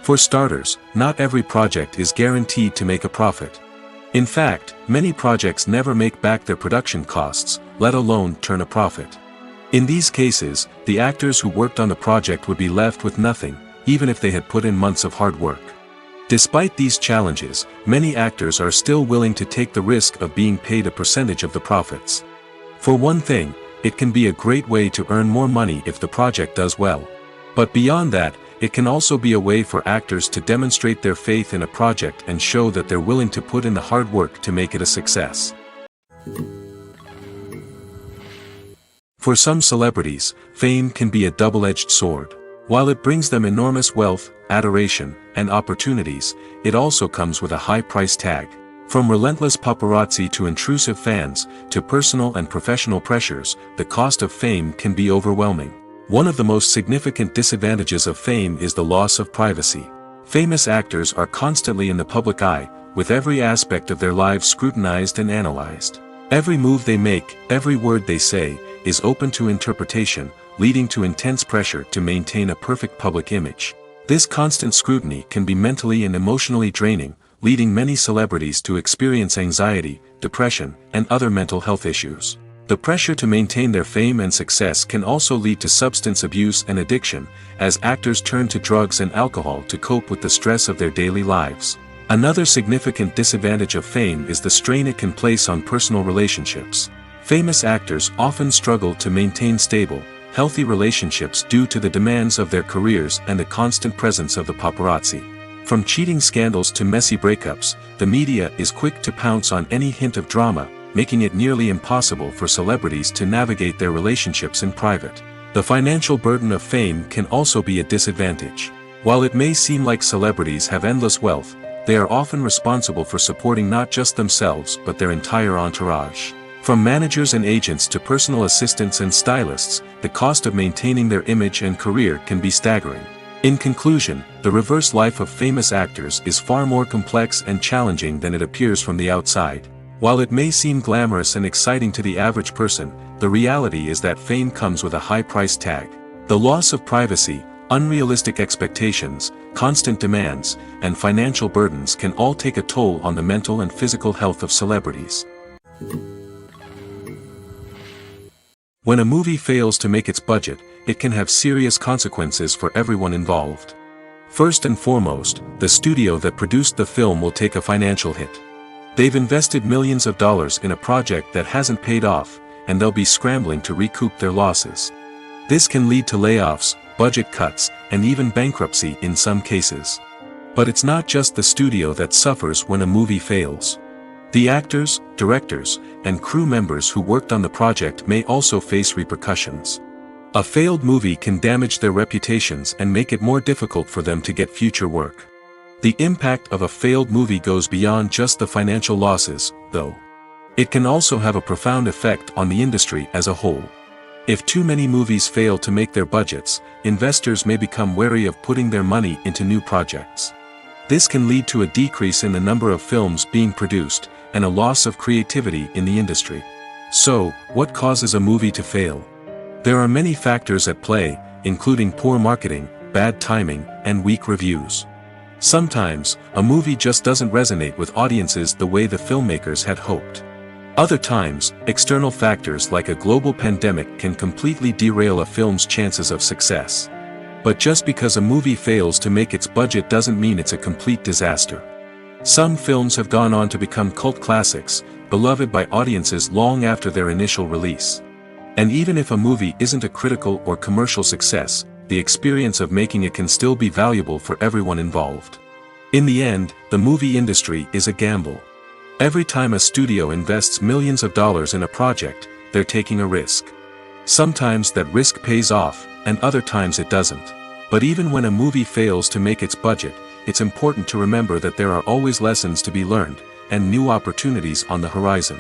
For starters, not every project is guaranteed to make a profit. In fact, many projects never make back their production costs, let alone turn a profit. In these cases, the actors who worked on the project would be left with nothing, even if they had put in months of hard work. Despite these challenges, many actors are still willing to take the risk of being paid a percentage of the profits. For one thing, it can be a great way to earn more money if the project does well. But beyond that, it can also be a way for actors to demonstrate their faith in a project and show that they're willing to put in the hard work to make it a success. For some celebrities, fame can be a double-edged sword. While it brings them enormous wealth, adoration, and opportunities, it also comes with a high price tag. From relentless paparazzi to intrusive fans, to personal and professional pressures, the cost of fame can be overwhelming. One of the most significant disadvantages of fame is the loss of privacy. Famous actors are constantly in the public eye, with every aspect of their lives scrutinized and analyzed. Every move they make, every word they say, is open to interpretation, leading to intense pressure to maintain a perfect public image. This constant scrutiny can be mentally and emotionally draining, leading many celebrities to experience anxiety, depression, and other mental health issues. The pressure to maintain their fame and success can also lead to substance abuse and addiction, as actors turn to drugs and alcohol to cope with the stress of their daily lives. Another significant disadvantage of fame is the strain it can place on personal relationships. Famous actors often struggle to maintain stable, healthy relationships due to the demands of their careers and the constant presence of the paparazzi. From cheating scandals to messy breakups, the media is quick to pounce on any hint of drama, making it nearly impossible for celebrities to navigate their relationships in private. The financial burden of fame can also be a disadvantage. While it may seem like celebrities have endless wealth, they are often responsible for supporting not just themselves but their entire entourage. From managers and agents to personal assistants and stylists, the cost of maintaining their image and career can be staggering. In conclusion, the reverse life of famous actors is far more complex and challenging than it appears from the outside. While it may seem glamorous and exciting to the average person, the reality is that fame comes with a high price tag. The loss of privacy, unrealistic expectations, constant demands, and financial burdens can all take a toll on the mental and physical health of celebrities. When a movie fails to make its budget, it can have serious consequences for everyone involved. First and foremost, the studio that produced the film will take a financial hit. They've invested millions of dollars in a project that hasn't paid off, and they'll be scrambling to recoup their losses. This can lead to layoffs, budget cuts, and even bankruptcy in some cases. But it's not just the studio that suffers when a movie fails. The actors, directors, and crew members who worked on the project may also face repercussions. A failed movie can damage their reputations and make it more difficult for them to get future work. The impact of a failed movie goes beyond just the financial losses, though. It can also have a profound effect on the industry as a whole. If too many movies fail to make their budgets, investors may become wary of putting their money into new projects. This can lead to a decrease in the number of films being produced, and a loss of creativity in the industry. So, what causes a movie to fail? There are many factors at play, including poor marketing, bad timing, and weak reviews. Sometimes, a movie just doesn't resonate with audiences the way the filmmakers had hoped. Other times, external factors like a global pandemic can completely derail a film's chances of success. But just because a movie fails to make its budget doesn't mean it's a complete disaster. Some films have gone on to become cult classics, beloved by audiences long after their initial release. And even if a movie isn't a critical or commercial success, the experience of making it can still be valuable for everyone involved. In the end, the movie industry is a gamble. Every time a studio invests millions of dollars in a project, they're taking a risk. Sometimes that risk pays off, and other times it doesn't. But even when a movie fails to make its budget, it's important to remember that there are always lessons to be learned, and new opportunities on the horizon.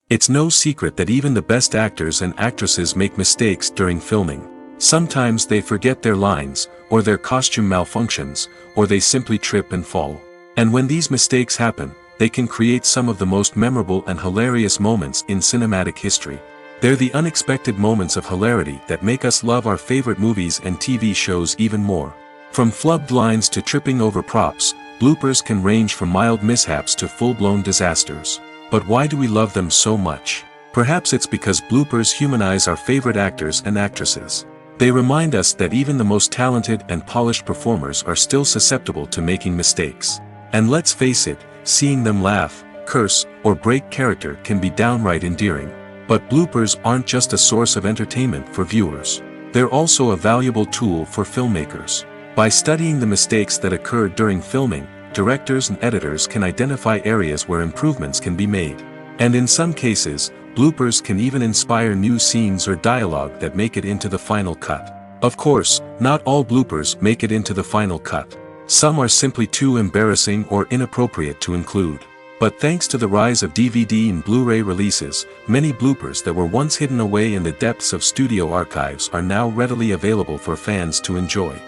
It's no secret that even the best actors and actresses make mistakes during filming. Sometimes they forget their lines, or their costume malfunctions, or they simply trip and fall. And when these mistakes happen, they can create some of the most memorable and hilarious moments in cinematic history. They're the unexpected moments of hilarity that make us love our favorite movies and TV shows even more. From flubbed lines to tripping over props, bloopers can range from mild mishaps to full-blown disasters. But why do we love them so much? Perhaps it's because bloopers humanize our favorite actors and actresses. They remind us that even the most talented and polished performers are still susceptible to making mistakes. And let's face it, seeing them laugh, curse, or break character can be downright endearing. But bloopers aren't just a source of entertainment for viewers. They're also a valuable tool for filmmakers. By studying the mistakes that occurred during filming, directors and editors can identify areas where improvements can be made. And in some cases, bloopers can even inspire new scenes or dialogue that make it into the final cut. Of course, not all bloopers make it into the final cut. Some are simply too embarrassing or inappropriate to include. But thanks to the rise of DVD and Blu-ray releases, many bloopers that were once hidden away in the depths of studio archives are now readily available for fans to enjoy.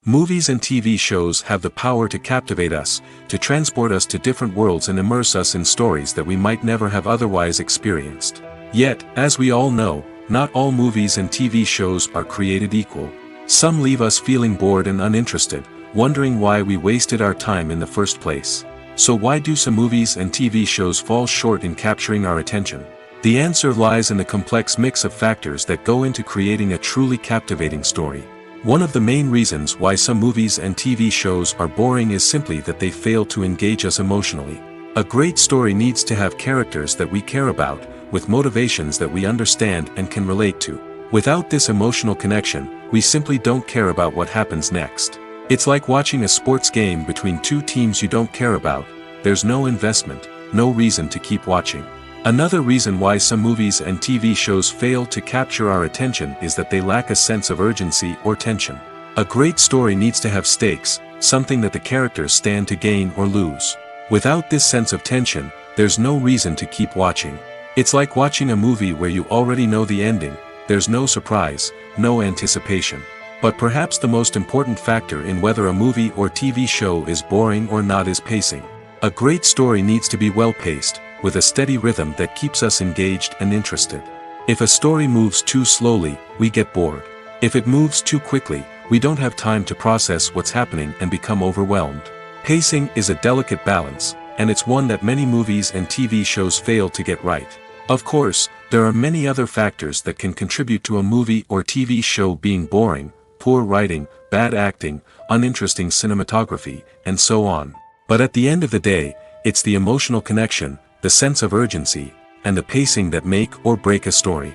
Movies and TV shows have the power to captivate us, to transport us to different worlds and immerse us in stories that we might never have otherwise experienced. Yet, as we all know, not all movies and TV shows are created equal. Some leave us feeling bored and uninterested, wondering why we wasted our time in the first place. So why do some movies and TV shows fall short in capturing our attention? The answer lies in the complex mix of factors that go into creating a truly captivating story. One of the main reasons why some movies and TV shows are boring is simply that they fail to engage us emotionally. A great story needs to have characters that we care about, with motivations that we understand and can relate to. Without this emotional connection, we simply don't care about what happens next. It's like watching a sports game between two teams you don't care about. There's no investment, no reason to keep watching. Another reason why some movies and TV shows fail to capture our attention is that they lack a sense of urgency or tension. A great story needs to have stakes, something that the characters stand to gain or lose. Without this sense of tension, there's no reason to keep watching. It's like watching a movie where you already know the ending. There's no surprise, no anticipation. But perhaps the most important factor in whether a movie or TV show is boring or not is pacing. A great story needs to be well-paced, with a steady rhythm that keeps us engaged and interested. If a story moves too slowly, we get bored. If it moves too quickly, we don't have time to process what's happening and become overwhelmed. Pacing is a delicate balance, and it's one that many movies and TV shows fail to get right. Of course, there are many other factors that can contribute to a movie or TV show being boring: poor writing, bad acting, uninteresting cinematography, and so on. But at the end of the day, it's the emotional connection, the sense of urgency, and the pacing that make or break a story.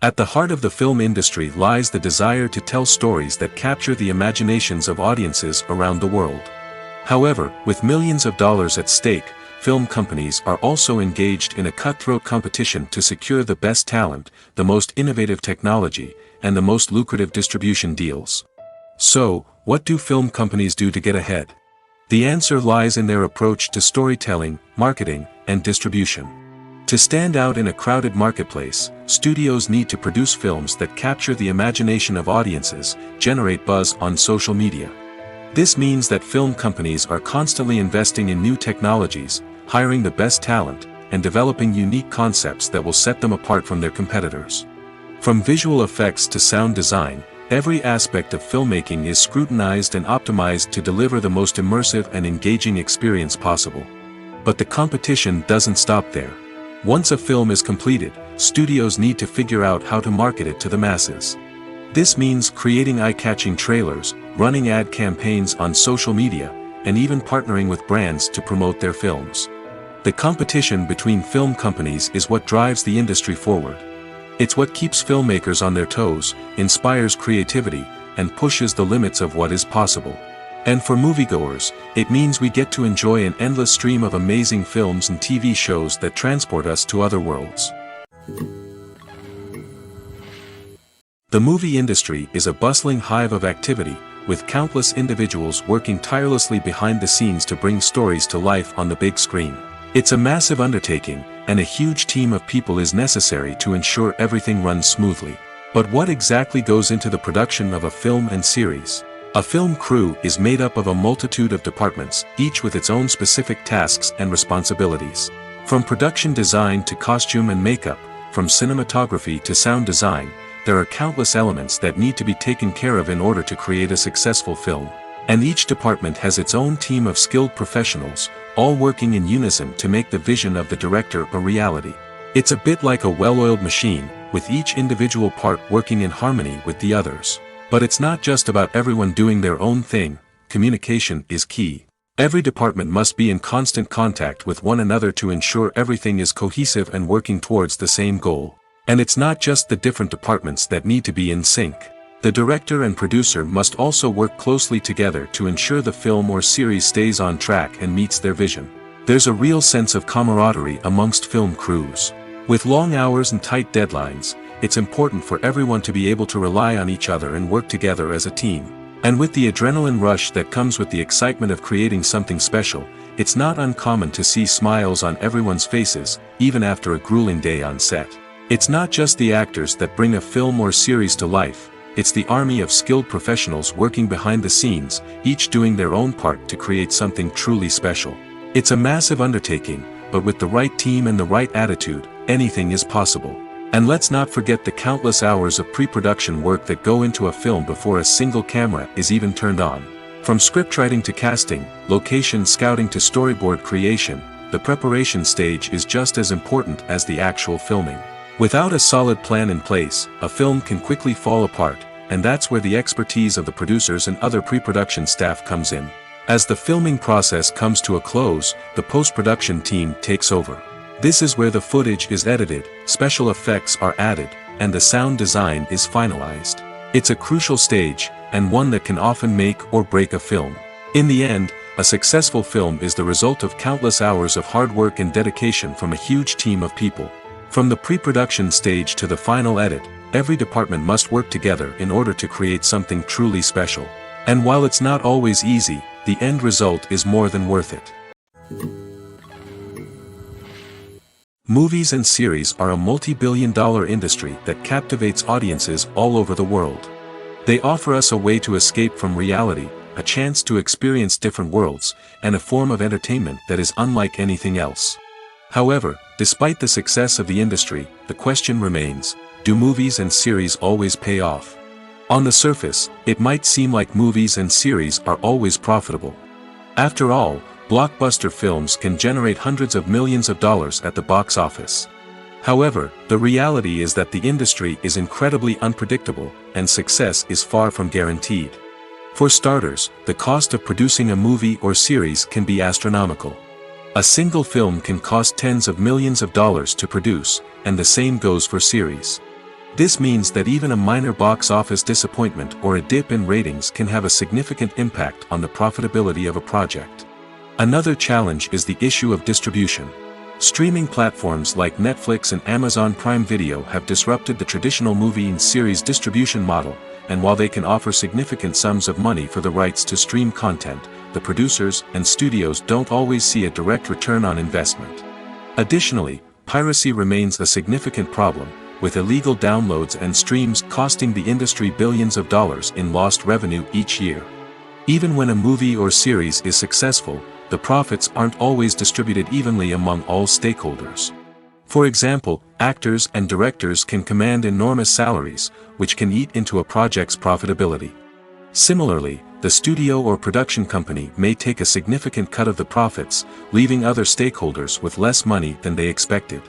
At the heart of the film industry lies the desire to tell stories that capture the imaginations of audiences around the world. However, with millions of dollars at stake, film companies are also engaged in a cutthroat competition to secure the best talent, the most innovative technology, and the most lucrative distribution deals. So, what do film companies do to get ahead? The answer lies in their approach to storytelling, marketing, and distribution. To stand out in a crowded marketplace, studios need to produce films that capture the imagination of audiences, generate buzz on social media. This means that film companies are constantly investing in new technologies, hiring the best talent, and developing unique concepts that will set them apart from their competitors. From visual effects to sound design, every aspect of filmmaking is scrutinized and optimized to deliver the most immersive and engaging experience possible. But the competition doesn't stop there. Once a film is completed, studios need to figure out how to market it to the masses. This means creating eye-catching trailers, running ad campaigns on social media, and even partnering with brands to promote their films. The competition between film companies is what drives the industry forward. It's what keeps filmmakers on their toes, inspires creativity, and pushes the limits of what is possible. And for moviegoers, it means we get to enjoy an endless stream of amazing films and TV shows that transport us to other worlds. The movie industry is a bustling hive of activity, with countless individuals working tirelessly behind the scenes to bring stories to life on the big screen. It's a massive undertaking, and a huge team of people is necessary to ensure everything runs smoothly. But what exactly goes into the production of a film and series? A film crew is made up of a multitude of departments, each with its own specific tasks and responsibilities. From production design to costume and makeup, from cinematography to sound design, there are countless elements that need to be taken care of in order to create a successful film. And each department has its own team of skilled professionals, all working in unison to make the vision of the director a reality. It's a bit like a well-oiled machine, with each individual part working in harmony with the others. But it's not just about everyone doing their own thing. Communication is key. Every department must be in constant contact with one another to ensure everything is cohesive and working towards the same goal. And it's not just the different departments that need to be in sync. The director and producer must also work closely together to ensure the film or series stays on track and meets their vision. There's a real sense of camaraderie amongst film crews. With long hours and tight deadlines, it's important for everyone to be able to rely on each other and work together as a team. And with the adrenaline rush that comes with the excitement of creating something special, it's not uncommon to see smiles on everyone's faces, even after a grueling day on set. It's not just the actors that bring a film or series to life. It's the army of skilled professionals working behind the scenes, each doing their own part to create something truly special. It's a massive undertaking, but with the right team and the right attitude, anything is possible. And let's not forget the countless hours of pre-production work that go into a film before a single camera is even turned on. From scriptwriting to casting, location scouting to storyboard creation, the preparation stage is just as important as the actual filming. Without a solid plan in place, a film can quickly fall apart, and that's where the expertise of the producers and other pre-production staff comes in. As the filming process comes to a close, the post-production team takes over. This is where the footage is edited, special effects are added, and the sound design is finalized. It's a crucial stage, and one that can often make or break a film. In the end, a successful film is the result of countless hours of hard work and dedication from a huge team of people. From the pre-production stage to the final edit, every department must work together in order to create something truly special. And while it's not always easy, the end result is more than worth it. Movies and series are a multi-billion-dollar industry that captivates audiences all over the world. They offer us a way to escape from reality, a chance to experience different worlds, and a form of entertainment that is unlike anything else. However, despite the success of the industry, the question remains, do movies and series always pay off? On the surface, it might seem like movies and series are always profitable. After all, blockbuster films can generate hundreds of millions of dollars at the box office. However, the reality is that the industry is incredibly unpredictable, and success is far from guaranteed. For starters, the cost of producing a movie or series can be astronomical. A single film can cost tens of millions of dollars to produce, and the same goes for series. This means that even a minor box office disappointment or a dip in ratings can have a significant impact on the profitability of a project. Another challenge is the issue of distribution. Streaming platforms like Netflix and Amazon Prime Video have disrupted the traditional movie and series distribution model, and while they can offer significant sums of money for the rights to stream content, the producers and studios don't always see a direct return on investment. Additionally, piracy remains a significant problem, with illegal downloads and streams costing the industry billions of dollars in lost revenue each year. Even when a movie or series is successful, the profits aren't always distributed evenly among all stakeholders. For example, actors and directors can command enormous salaries, which can eat into a project's profitability. Similarly, the studio or production company may take a significant cut of the profits, leaving other stakeholders with less money than they expected.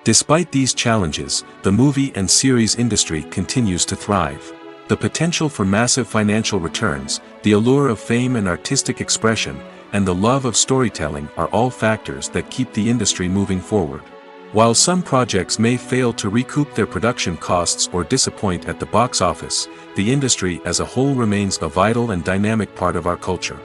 Despite these challenges, the movie and series industry continues to thrive. The potential for massive financial returns, the allure of fame and artistic expression, and the love of storytelling are all factors that keep the industry moving forward. While some projects may fail to recoup their production costs or disappoint at the box office, the industry as a whole remains a vital and dynamic part of our culture.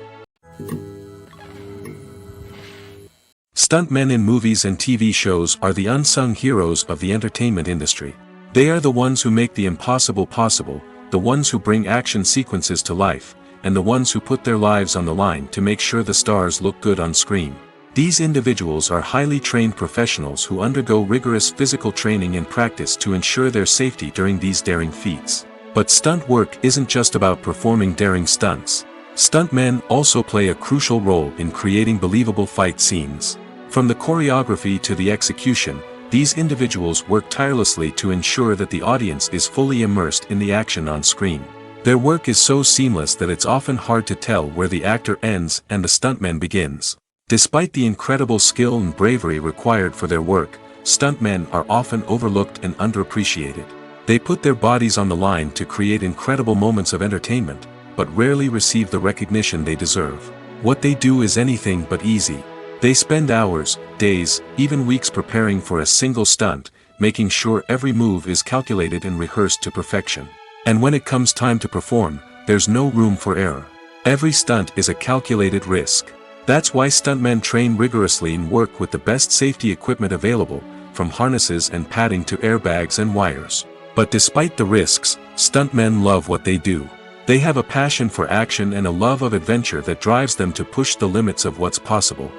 Stuntmen in movies and TV shows are the unsung heroes of the entertainment industry. They are the ones who make the impossible possible, the ones who bring action sequences to life, and the ones who put their lives on the line to make sure the stars look good on screen. These individuals are highly trained professionals who undergo rigorous physical training and practice to ensure their safety during these daring feats. But stunt work isn't just about performing daring stunts. Stuntmen also play a crucial role in creating believable fight scenes. From the choreography to the execution, these individuals work tirelessly to ensure that the audience is fully immersed in the action on screen. Their work is so seamless that it's often hard to tell where the actor ends and the stuntman begins. Despite the incredible skill and bravery required for their work, stuntmen are often overlooked and underappreciated. They put their bodies on the line to create incredible moments of entertainment, but rarely receive the recognition they deserve. What they do is anything but easy. They spend hours, days, even weeks preparing for a single stunt, making sure every move is calculated and rehearsed to perfection. And when it comes time to perform, there's no room for error. Every stunt is a calculated risk. That's why stuntmen train rigorously and work with the best safety equipment available, from harnesses and padding to airbags and wires. But despite the risks, stuntmen love what they do. They have a passion for action and a love of adventure that drives them to push the limits of what's possible.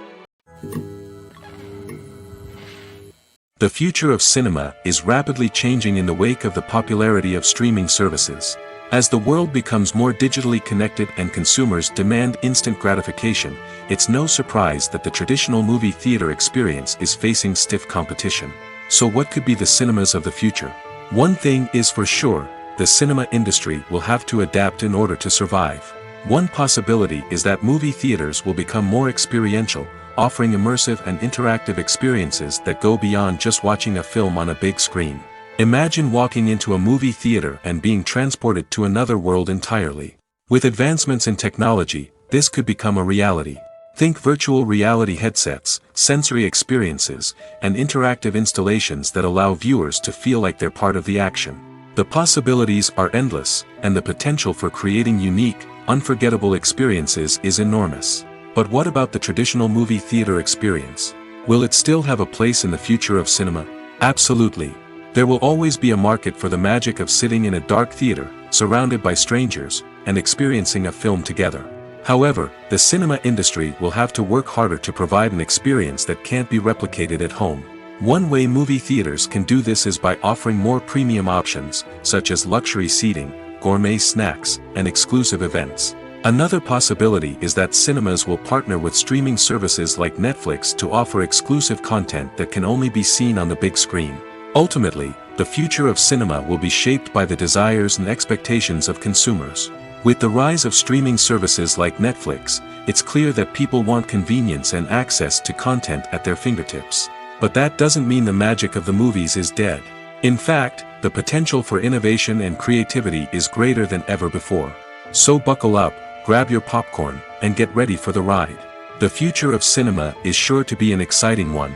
The future of cinema is rapidly changing in the wake of the popularity of streaming services. As the world becomes more digitally connected and consumers demand instant gratification, it's no surprise that the traditional movie theater experience is facing stiff competition. So what could be the cinemas of the future? One thing is for sure, the cinema industry will have to adapt in order to survive. One possibility is that movie theaters will become more experiential, offering immersive and interactive experiences that go beyond just watching a film on a big screen. Imagine walking into a movie theater and being transported to another world entirely. With advancements in technology, this could become a reality. Think virtual reality headsets, sensory experiences, and interactive installations that allow viewers to feel like they're part of the action. The possibilities are endless, and the potential for creating unique, unforgettable experiences is enormous. But what about the traditional movie theater experience? Will it still have a place in the future of cinema? Absolutely. There will always be a market for the magic of sitting in a dark theater, surrounded by strangers, and experiencing a film together. However, the cinema industry will have to work harder to provide an experience that can't be replicated at home. One way movie theaters can do this is by offering more premium options, such as luxury seating, gourmet snacks, and exclusive events. Another possibility is that cinemas will partner with streaming services like Netflix to offer exclusive content that can only be seen on the big screen. Ultimately, the future of cinema will be shaped by the desires and expectations of consumers. With the rise of streaming services like Netflix, it's clear that people want convenience and access to content at their fingertips. But that doesn't mean the magic of the movies is dead. In fact, the potential for innovation and creativity is greater than ever before. So buckle up, grab your popcorn, and get ready for the ride. The future of cinema is sure to be an exciting one.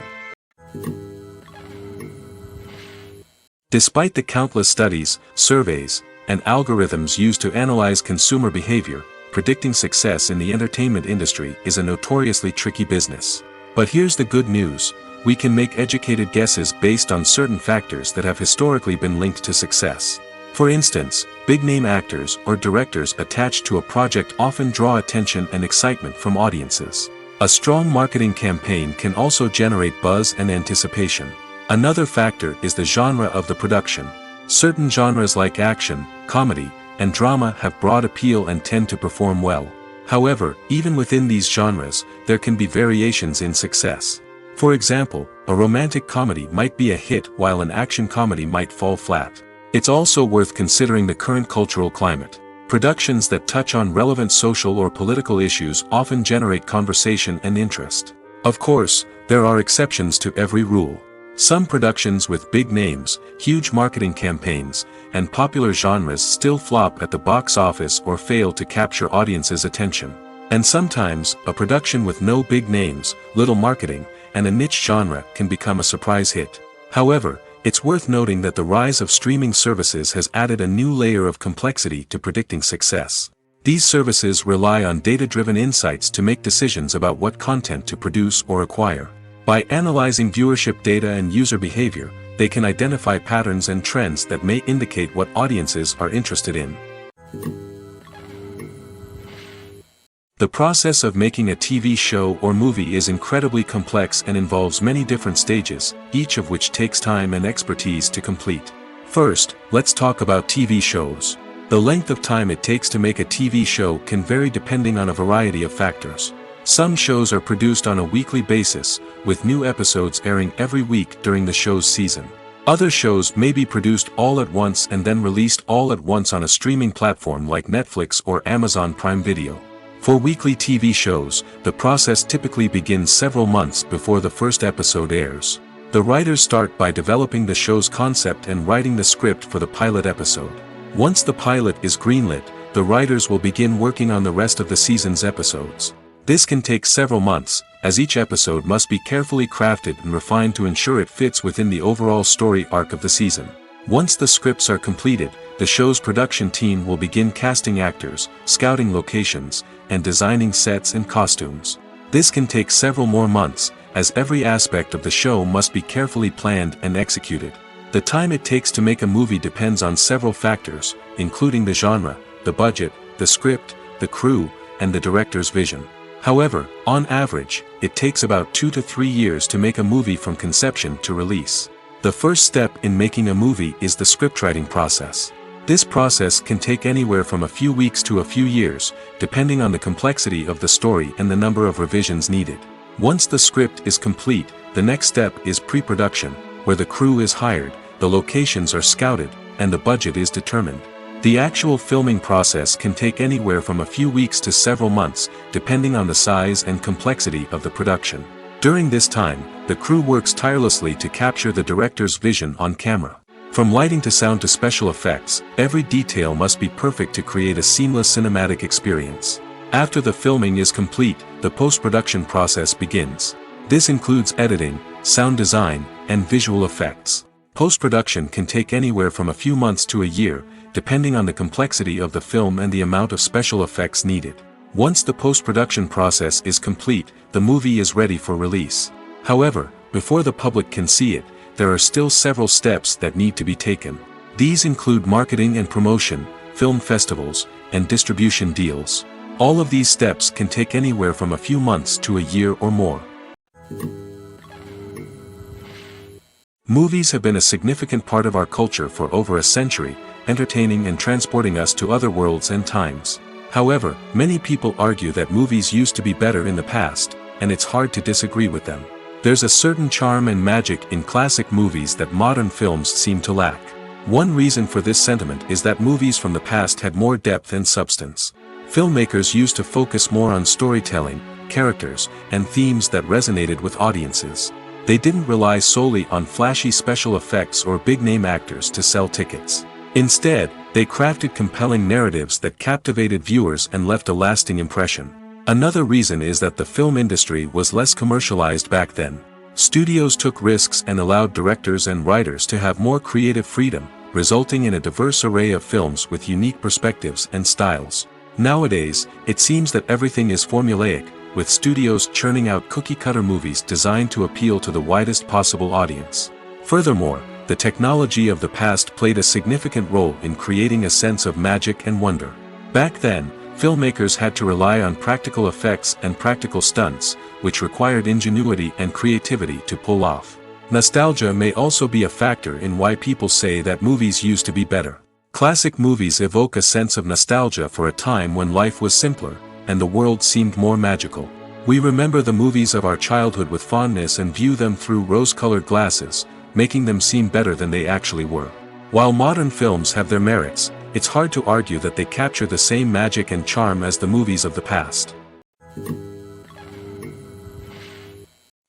Despite the countless studies, surveys, and algorithms used to analyze consumer behavior, predicting success in the entertainment industry is a notoriously tricky business. But here's the good news: we can make educated guesses based on certain factors that have historically been linked to success. For instance, big-name actors or directors attached to a project often draw attention and excitement from audiences. A strong marketing campaign can also generate buzz and anticipation. Another factor is the genre of the production. Certain genres like action, comedy, and drama have broad appeal and tend to perform well. However, even within these genres, there can be variations in success. For example, a romantic comedy might be a hit while an action comedy might fall flat. It's also worth considering the current cultural climate. Productions that touch on relevant social or political issues often generate conversation and interest. Of course, there are exceptions to every rule. Some productions with big names, huge marketing campaigns, and popular genres still flop at the box office or fail to capture audiences' attention. And sometimes, a production with no big names, little marketing, and a niche genre can become a surprise hit. However, it's worth noting that the rise of streaming services has added a new layer of complexity to predicting success. These services rely on data-driven insights to make decisions about what content to produce or acquire. By analyzing viewership data and user behavior, they can identify patterns and trends that may indicate what audiences are interested in. The process of making a TV show or movie is incredibly complex and involves many different stages, each of which takes time and expertise to complete. First, let's talk about TV shows. The length of time it takes to make a TV show can vary depending on a variety of factors. Some shows are produced on a weekly basis, with new episodes airing every week during the show's season. Other shows may be produced all at once and then released all at once on a streaming platform like Netflix or Amazon Prime Video. For weekly TV shows, the process typically begins several months before the first episode airs. The writers start by developing the show's concept and writing the script for the pilot episode. Once the pilot is greenlit, the writers will begin working on the rest of the season's episodes. This can take several months, as each episode must be carefully crafted and refined to ensure it fits within the overall story arc of the season. Once the scripts are completed, the show's production team will begin casting actors, scouting locations, and designing sets and costumes. This can take several more months, as every aspect of the show must be carefully planned and executed. The time it takes to make a movie depends on several factors, including the genre, the budget, the script, the crew, and the director's vision. However, on average, it takes about 2 to 3 years to make a movie from conception to release. The first step in making a movie is the scriptwriting process. This process can take anywhere from a few weeks to a few years, depending on the complexity of the story and the number of revisions needed. Once the script is complete, the next step is pre-production, where the crew is hired, the locations are scouted, and the budget is determined. The actual filming process can take anywhere from a few weeks to several months, depending on the size and complexity of the production. During this time, the crew works tirelessly to capture the director's vision on camera. From lighting to sound to special effects, every detail must be perfect to create a seamless cinematic experience. After the filming is complete, the post-production process begins. This includes editing, sound design, and visual effects. Post-production can take anywhere from a few months to a year, depending on the complexity of the film and the amount of special effects needed. Once the post-production process is complete, the movie is ready for release. However, before the public can see it, there are still several steps that need to be taken. These include marketing and promotion, film festivals, and distribution deals. All of these steps can take anywhere from a few months to a year or more. Movies have been a significant part of our culture for over a century, entertaining and transporting us to other worlds and times. However, many people argue that movies used to be better in the past, and it's hard to disagree with them. There's a certain charm and magic in classic movies that modern films seem to lack. One reason for this sentiment is that movies from the past had more depth and substance. Filmmakers used to focus more on storytelling, characters, and themes that resonated with audiences. They didn't rely solely on flashy special effects or big-name actors to sell tickets. Instead, they crafted compelling narratives that captivated viewers and left a lasting impression. Another reason is that the film industry was less commercialized back then. Studios took risks and allowed directors and writers to have more creative freedom, resulting in a diverse array of films with unique perspectives and styles. Nowadays, it seems that everything is formulaic, with studios churning out cookie-cutter movies designed to appeal to the widest possible audience. Furthermore, the technology of the past played a significant role in creating a sense of magic and wonder. Back then, filmmakers had to rely on practical effects and practical stunts, which required ingenuity and creativity to pull off. Nostalgia may also be a factor in why people say that movies used to be better. Classic movies evoke a sense of nostalgia for a time when life was simpler, and the world seemed more magical. We remember the movies of our childhood with fondness and view them through rose-colored glasses, making them seem better than they actually were. While modern films have their merits, it's hard to argue that they capture the same magic and charm as the movies of the past.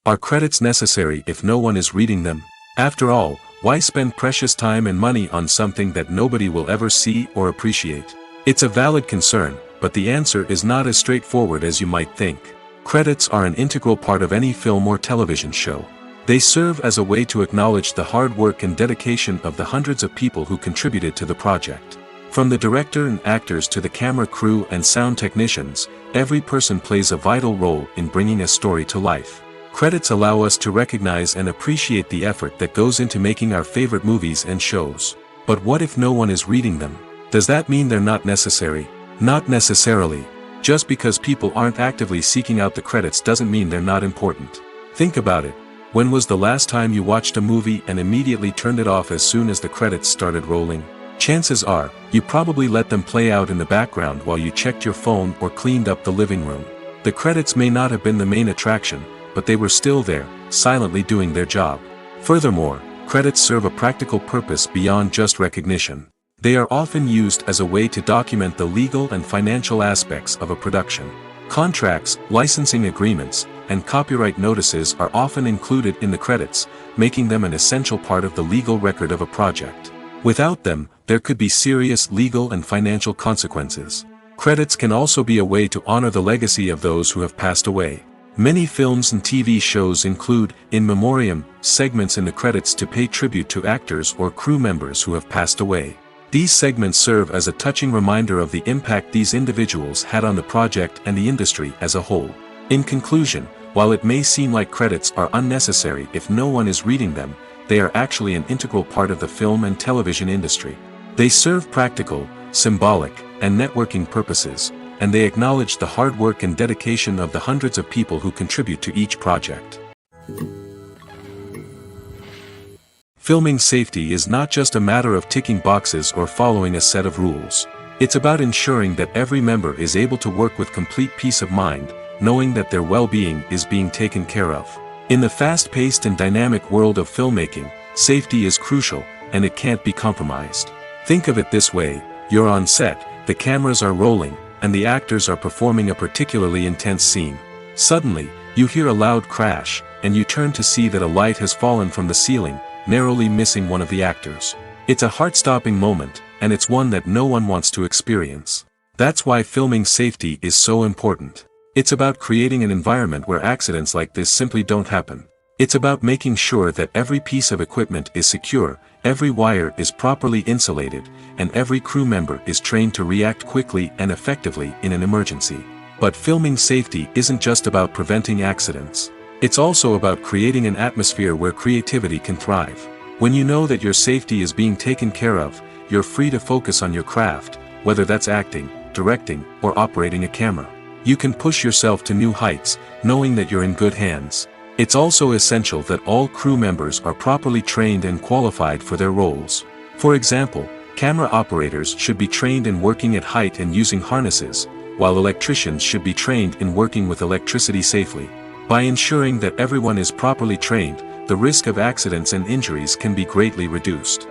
Are credits necessary if no one is reading them? After all, why spend precious time and money on something that nobody will ever see or appreciate? It's a valid concern, but the answer is not as straightforward as you might think. Credits are an integral part of any film or television show. They serve as a way to acknowledge the hard work and dedication of the hundreds of people who contributed to the project. From the director and actors to the camera crew and sound technicians, every person plays a vital role in bringing a story to life. Credits allow us to recognize and appreciate the effort that goes into making our favorite movies and shows. But what if no one is reading them? Does that mean they're not necessary? Not necessarily. Just because people aren't actively seeking out the credits doesn't mean they're not important. Think about it. When was the last time you watched a movie and immediately turned it off as soon as the credits started rolling? Chances are, you probably let them play out in the background while you checked your phone or cleaned up the living room. The credits may not have been the main attraction, but they were still there, silently doing their job. Furthermore, credits serve a practical purpose beyond just recognition. They are often used as a way to document the legal and financial aspects of a production. Contracts, licensing agreements, and copyright notices are often included in the credits, making them an essential part of the legal record of a project. Without them, there could be serious legal and financial consequences. Credits can also be a way to honor the legacy of those who have passed away. Many films and TV shows include, in memoriam, segments in the credits to pay tribute to actors or crew members who have passed away. These segments serve as a touching reminder of the impact these individuals had on the project and the industry as a whole. In conclusion, while it may seem like credits are unnecessary if no one is reading them, they are actually an integral part of the film and television industry. They serve practical, symbolic, and networking purposes, and they acknowledge the hard work and dedication of the hundreds of people who contribute to each project. Filming safety is not just a matter of ticking boxes or following a set of rules. It's about ensuring that every member is able to work with complete peace of mind, knowing that their well-being is being taken care of. In the fast-paced and dynamic world of filmmaking, safety is crucial, and it can't be compromised. Think of it this way: you're on set, the cameras are rolling, and the actors are performing a particularly intense scene. Suddenly, you hear a loud crash, and you turn to see that a light has fallen from the ceiling, narrowly missing one of the actors. It's a heart-stopping moment, and it's one that no one wants to experience. That's why filming safety is so important. It's about creating an environment where accidents like this simply don't happen. It's about making sure that every piece of equipment is secure, every wire is properly insulated, and every crew member is trained to react quickly and effectively in an emergency. But filming safety isn't just about preventing accidents. It's also about creating an atmosphere where creativity can thrive. When you know that your safety is being taken care of, you're free to focus on your craft, whether that's acting, directing, or operating a camera. You can push yourself to new heights, knowing that you're in good hands. It's also essential that all crew members are properly trained and qualified for their roles. For example, camera operators should be trained in working at height and using harnesses, while electricians should be trained in working with electricity safely. By ensuring that everyone is properly trained, the risk of accidents and injuries can be greatly reduced.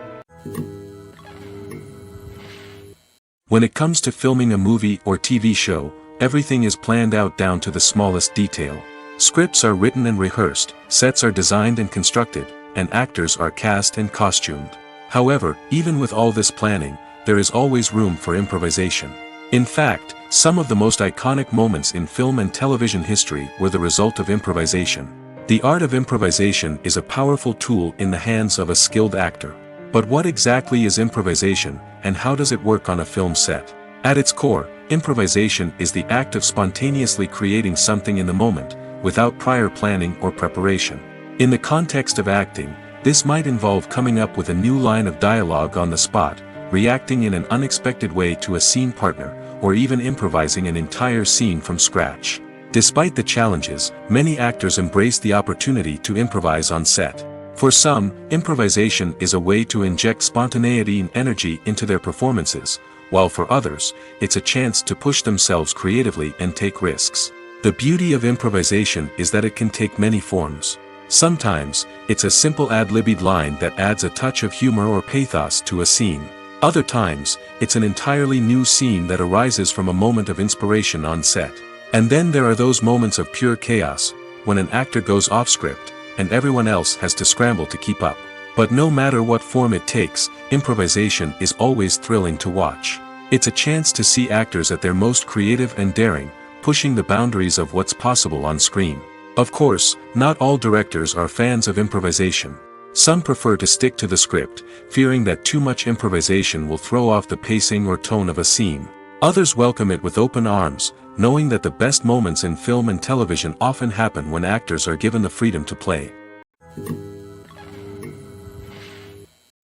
When it comes to filming a movie or TV show, everything is planned out down to the smallest detail. Scripts are written and rehearsed, sets are designed and constructed, and actors are cast and costumed. However, even with all this planning, there is always room for improvisation. In fact, some of the most iconic moments in film and television history were the result of improvisation. The art of improvisation is a powerful tool in the hands of a skilled actor. But what exactly is improvisation, and how does it work on a film set? At its core, improvisation is the act of spontaneously creating something in the moment, without prior planning or preparation. In the context of acting, this might involve coming up with a new line of dialogue on the spot, reacting in an unexpected way to a scene partner, or even improvising an entire scene from scratch. Despite the challenges, many actors embrace the opportunity to improvise on set. For some, improvisation is a way to inject spontaneity and energy into their performances, while for others, it's a chance to push themselves creatively and take risks. The beauty of improvisation is that it can take many forms. Sometimes, it's a simple ad-libbed line that adds a touch of humor or pathos to a scene. Other times, it's an entirely new scene that arises from a moment of inspiration on set. And then there are those moments of pure chaos, when an actor goes off script, and everyone else has to scramble to keep up. But no matter what form it takes, improvisation is always thrilling to watch. It's a chance to see actors at their most creative and daring, pushing the boundaries of what's possible on screen. Of course, not all directors are fans of improvisation. Some prefer to stick to the script, fearing that too much improvisation will throw off the pacing or tone of a scene. Others welcome it with open arms, knowing that the best moments in film and television often happen when actors are given the freedom to play.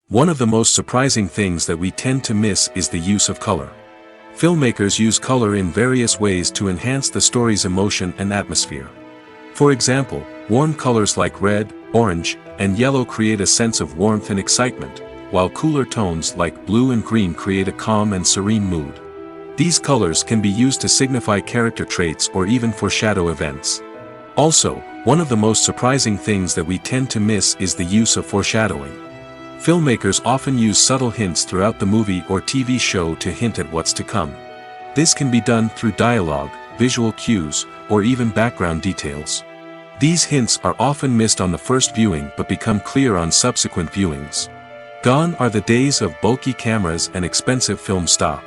One of the most surprising things that we tend to miss is the use of color. Filmmakers use color in various ways to enhance the story's emotion and atmosphere. For example, warm colors like red, orange, and yellow create a sense of warmth and excitement, while cooler tones like blue and green create a calm and serene mood. These colors can be used to signify character traits or even foreshadow events. Also, one of the most surprising things that we tend to miss is the use of foreshadowing. Filmmakers often use subtle hints throughout the movie or TV show to hint at what's to come. This can be done through dialogue, visual cues, or even background details. These hints are often missed on the first viewing but become clear on subsequent viewings. Gone are the days of bulky cameras and expensive film stock.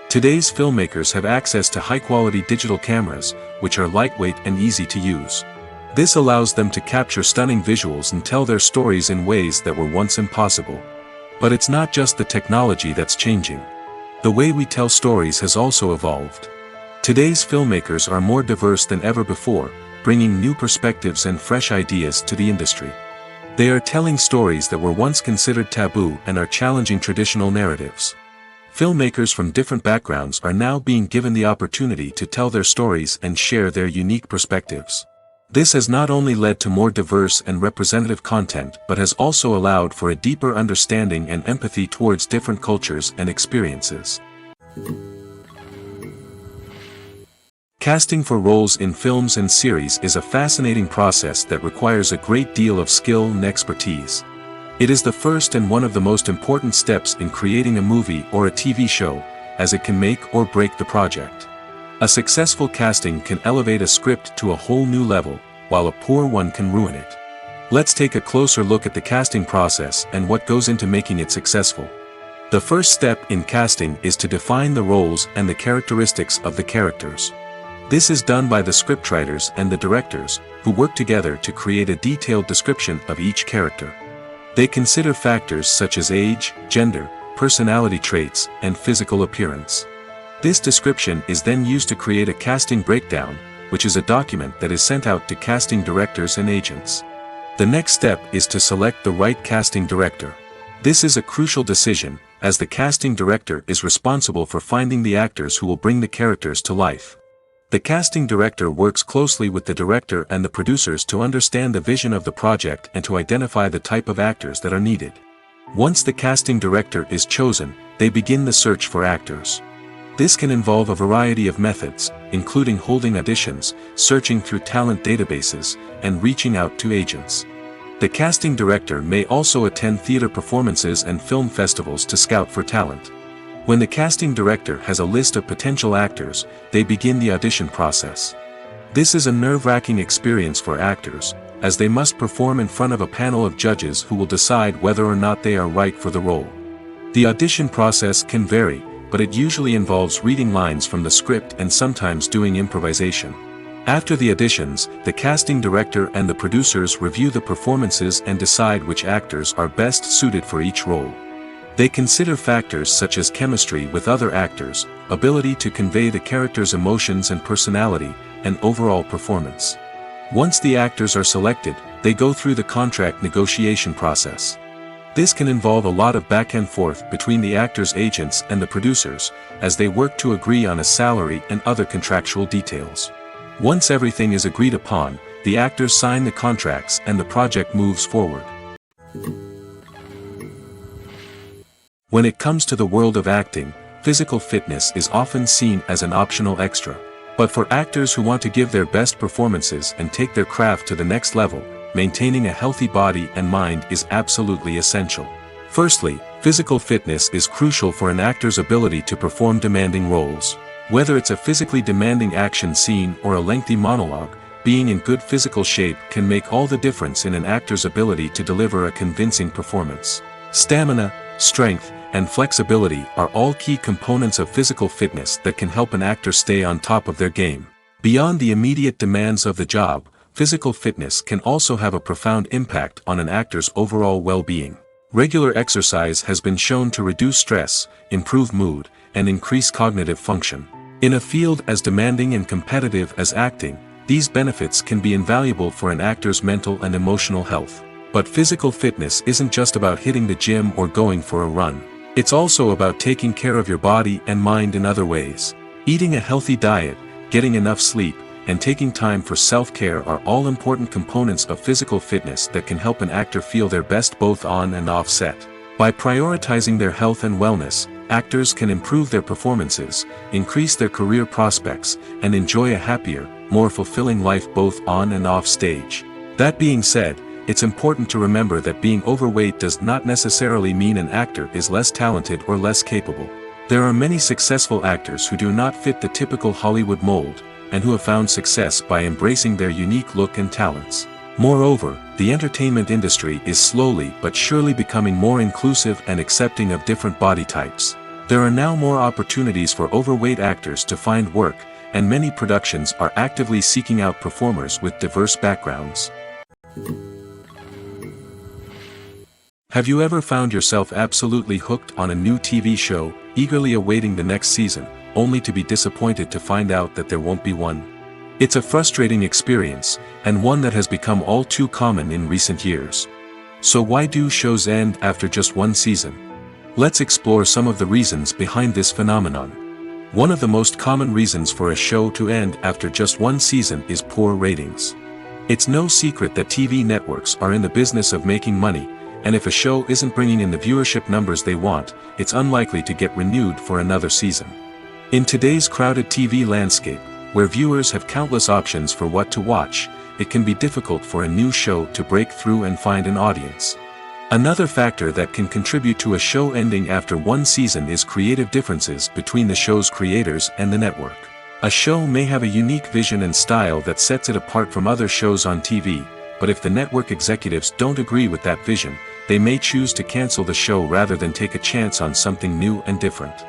Today's filmmakers have access to high-quality digital cameras, which are lightweight and easy to use. This allows them to capture stunning visuals and tell their stories in ways that were once impossible. But it's not just the technology that's changing. The way we tell stories has also evolved. Today's filmmakers are more diverse than ever before, bringing new perspectives and fresh ideas to the industry. They are telling stories that were once considered taboo and are challenging traditional narratives. Filmmakers from different backgrounds are now being given the opportunity to tell their stories and share their unique perspectives. This has not only led to more diverse and representative content but has also allowed for a deeper understanding and empathy towards different cultures and experiences. Casting for roles in films and series is a fascinating process that requires a great deal of skill and expertise. It is the first and one of the most important steps in creating a movie or a TV show, as it can make or break the project. A successful casting can elevate a script to a whole new level, while a poor one can ruin it. Let's take a closer look at the casting process and what goes into making it successful. The first step in casting is to define the roles and the characteristics of the characters. This is done by the scriptwriters and the directors, who work together to create a detailed description of each character. They consider factors such as age, gender, personality traits, and physical appearance. This description is then used to create a casting breakdown, which is a document that is sent out to casting directors and agents. The next step is to select the right casting director. This is a crucial decision, as the casting director is responsible for finding the actors who will bring the characters to life. The casting director works closely with the director and the producers to understand the vision of the project and to identify the type of actors that are needed. Once the casting director is chosen, they begin the search for actors. This can involve a variety of methods, including holding auditions, searching through talent databases, and reaching out to agents. The casting director may also attend theater performances and film festivals to scout for talent. When the casting director has a list of potential actors, they begin the audition process. This is a nerve-wracking experience for actors, as they must perform in front of a panel of judges who will decide whether or not they are right for the role. The audition process can vary, but it usually involves reading lines from the script and sometimes doing improvisation. After the auditions, the casting director and the producers review the performances and decide which actors are best suited for each role. They consider factors such as chemistry with other actors, ability to convey the character's emotions and personality, and overall performance. Once the actors are selected, they go through the contract negotiation process. This can involve a lot of back and forth between the actors' agents and the producers, as they work to agree on a salary and other contractual details. Once everything is agreed upon, the actors sign the contracts and the project moves forward. When it comes to the world of acting, physical fitness is often seen as an optional extra. But for actors who want to give their best performances and take their craft to the next level, maintaining a healthy body and mind is absolutely essential. Firstly, physical fitness is crucial for an actor's ability to perform demanding roles. Whether it's a physically demanding action scene or a lengthy monologue, being in good physical shape can make all the difference in an actor's ability to deliver a convincing performance. Stamina, strength, and flexibility are all key components of physical fitness that can help an actor stay on top of their game. Beyond the immediate demands of the job, physical fitness can also have a profound impact on an actor's overall well-being. Regular exercise has been shown to reduce stress, improve mood, and increase cognitive function. In a field as demanding and competitive as acting, these benefits can be invaluable for an actor's mental and emotional health. But physical fitness isn't just about hitting the gym or going for a run. It's also about taking care of your body and mind in other ways. Eating a healthy diet, getting enough sleep, and taking time for self-care are all important components of physical fitness that can help an actor feel their best both on and off set. By prioritizing their health and wellness, actors can improve their performances, increase their career prospects, and enjoy a happier, more fulfilling life both on and off stage. That being said, it's important to remember that being overweight does not necessarily mean an actor is less talented or less capable. There are many successful actors who do not fit the typical Hollywood mold, and who have found success by embracing their unique look and talents. Moreover, the entertainment industry is slowly but surely becoming more inclusive and accepting of different body types. There are now more opportunities for overweight actors to find work, and many productions are actively seeking out performers with diverse backgrounds. Have you ever found yourself absolutely hooked on a new TV show, eagerly awaiting the next season, only to be disappointed to find out that there won't be one? It's a frustrating experience, and one that has become all too common in recent years. So why do shows end after just one season? Let's explore some of the reasons behind this phenomenon. One of the most common reasons for a show to end after just one season is poor ratings. It's no secret that TV networks are in the business of making money, and if a show isn't bringing in the viewership numbers they want, it's unlikely to get renewed for another season. In today's crowded TV landscape, where viewers have countless options for what to watch, it can be difficult for a new show to break through and find an audience. Another factor that can contribute to a show ending after one season is creative differences between the show's creators and the network. A show may have a unique vision and style that sets it apart from other shows on TV, but if the network executives don't agree with that vision, they may choose to cancel the show rather than take a chance on something new and different.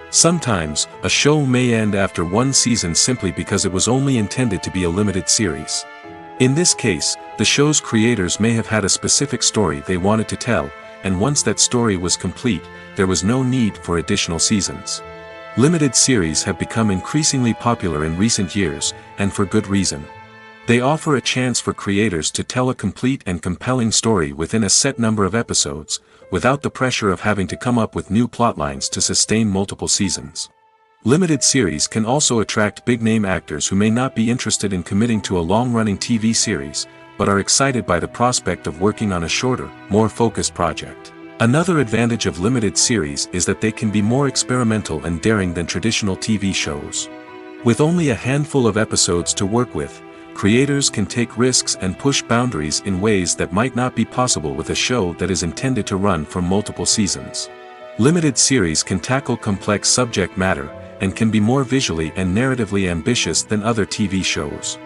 Sometimes, a show may end after one season simply because it was only intended to be a limited series. In this case, the show's creators may have had a specific story they wanted to tell, and once that story was complete, there was no need for additional seasons. Limited series have become increasingly popular in recent years, and for good reason. They offer a chance for creators to tell a complete and compelling story within a set number of episodes, without the pressure of having to come up with new plotlines to sustain multiple seasons. Limited series can also attract big-name actors who may not be interested in committing to a long-running TV series, but are excited by the prospect of working on a shorter, more focused project. Another advantage of limited series is that they can be more experimental and daring than traditional TV shows. With only a handful of episodes to work with, creators can take risks and push boundaries in ways that might not be possible with a show that is intended to run for multiple seasons. Limited series can tackle complex subject matter, and can be more visually and narratively ambitious than other TV shows.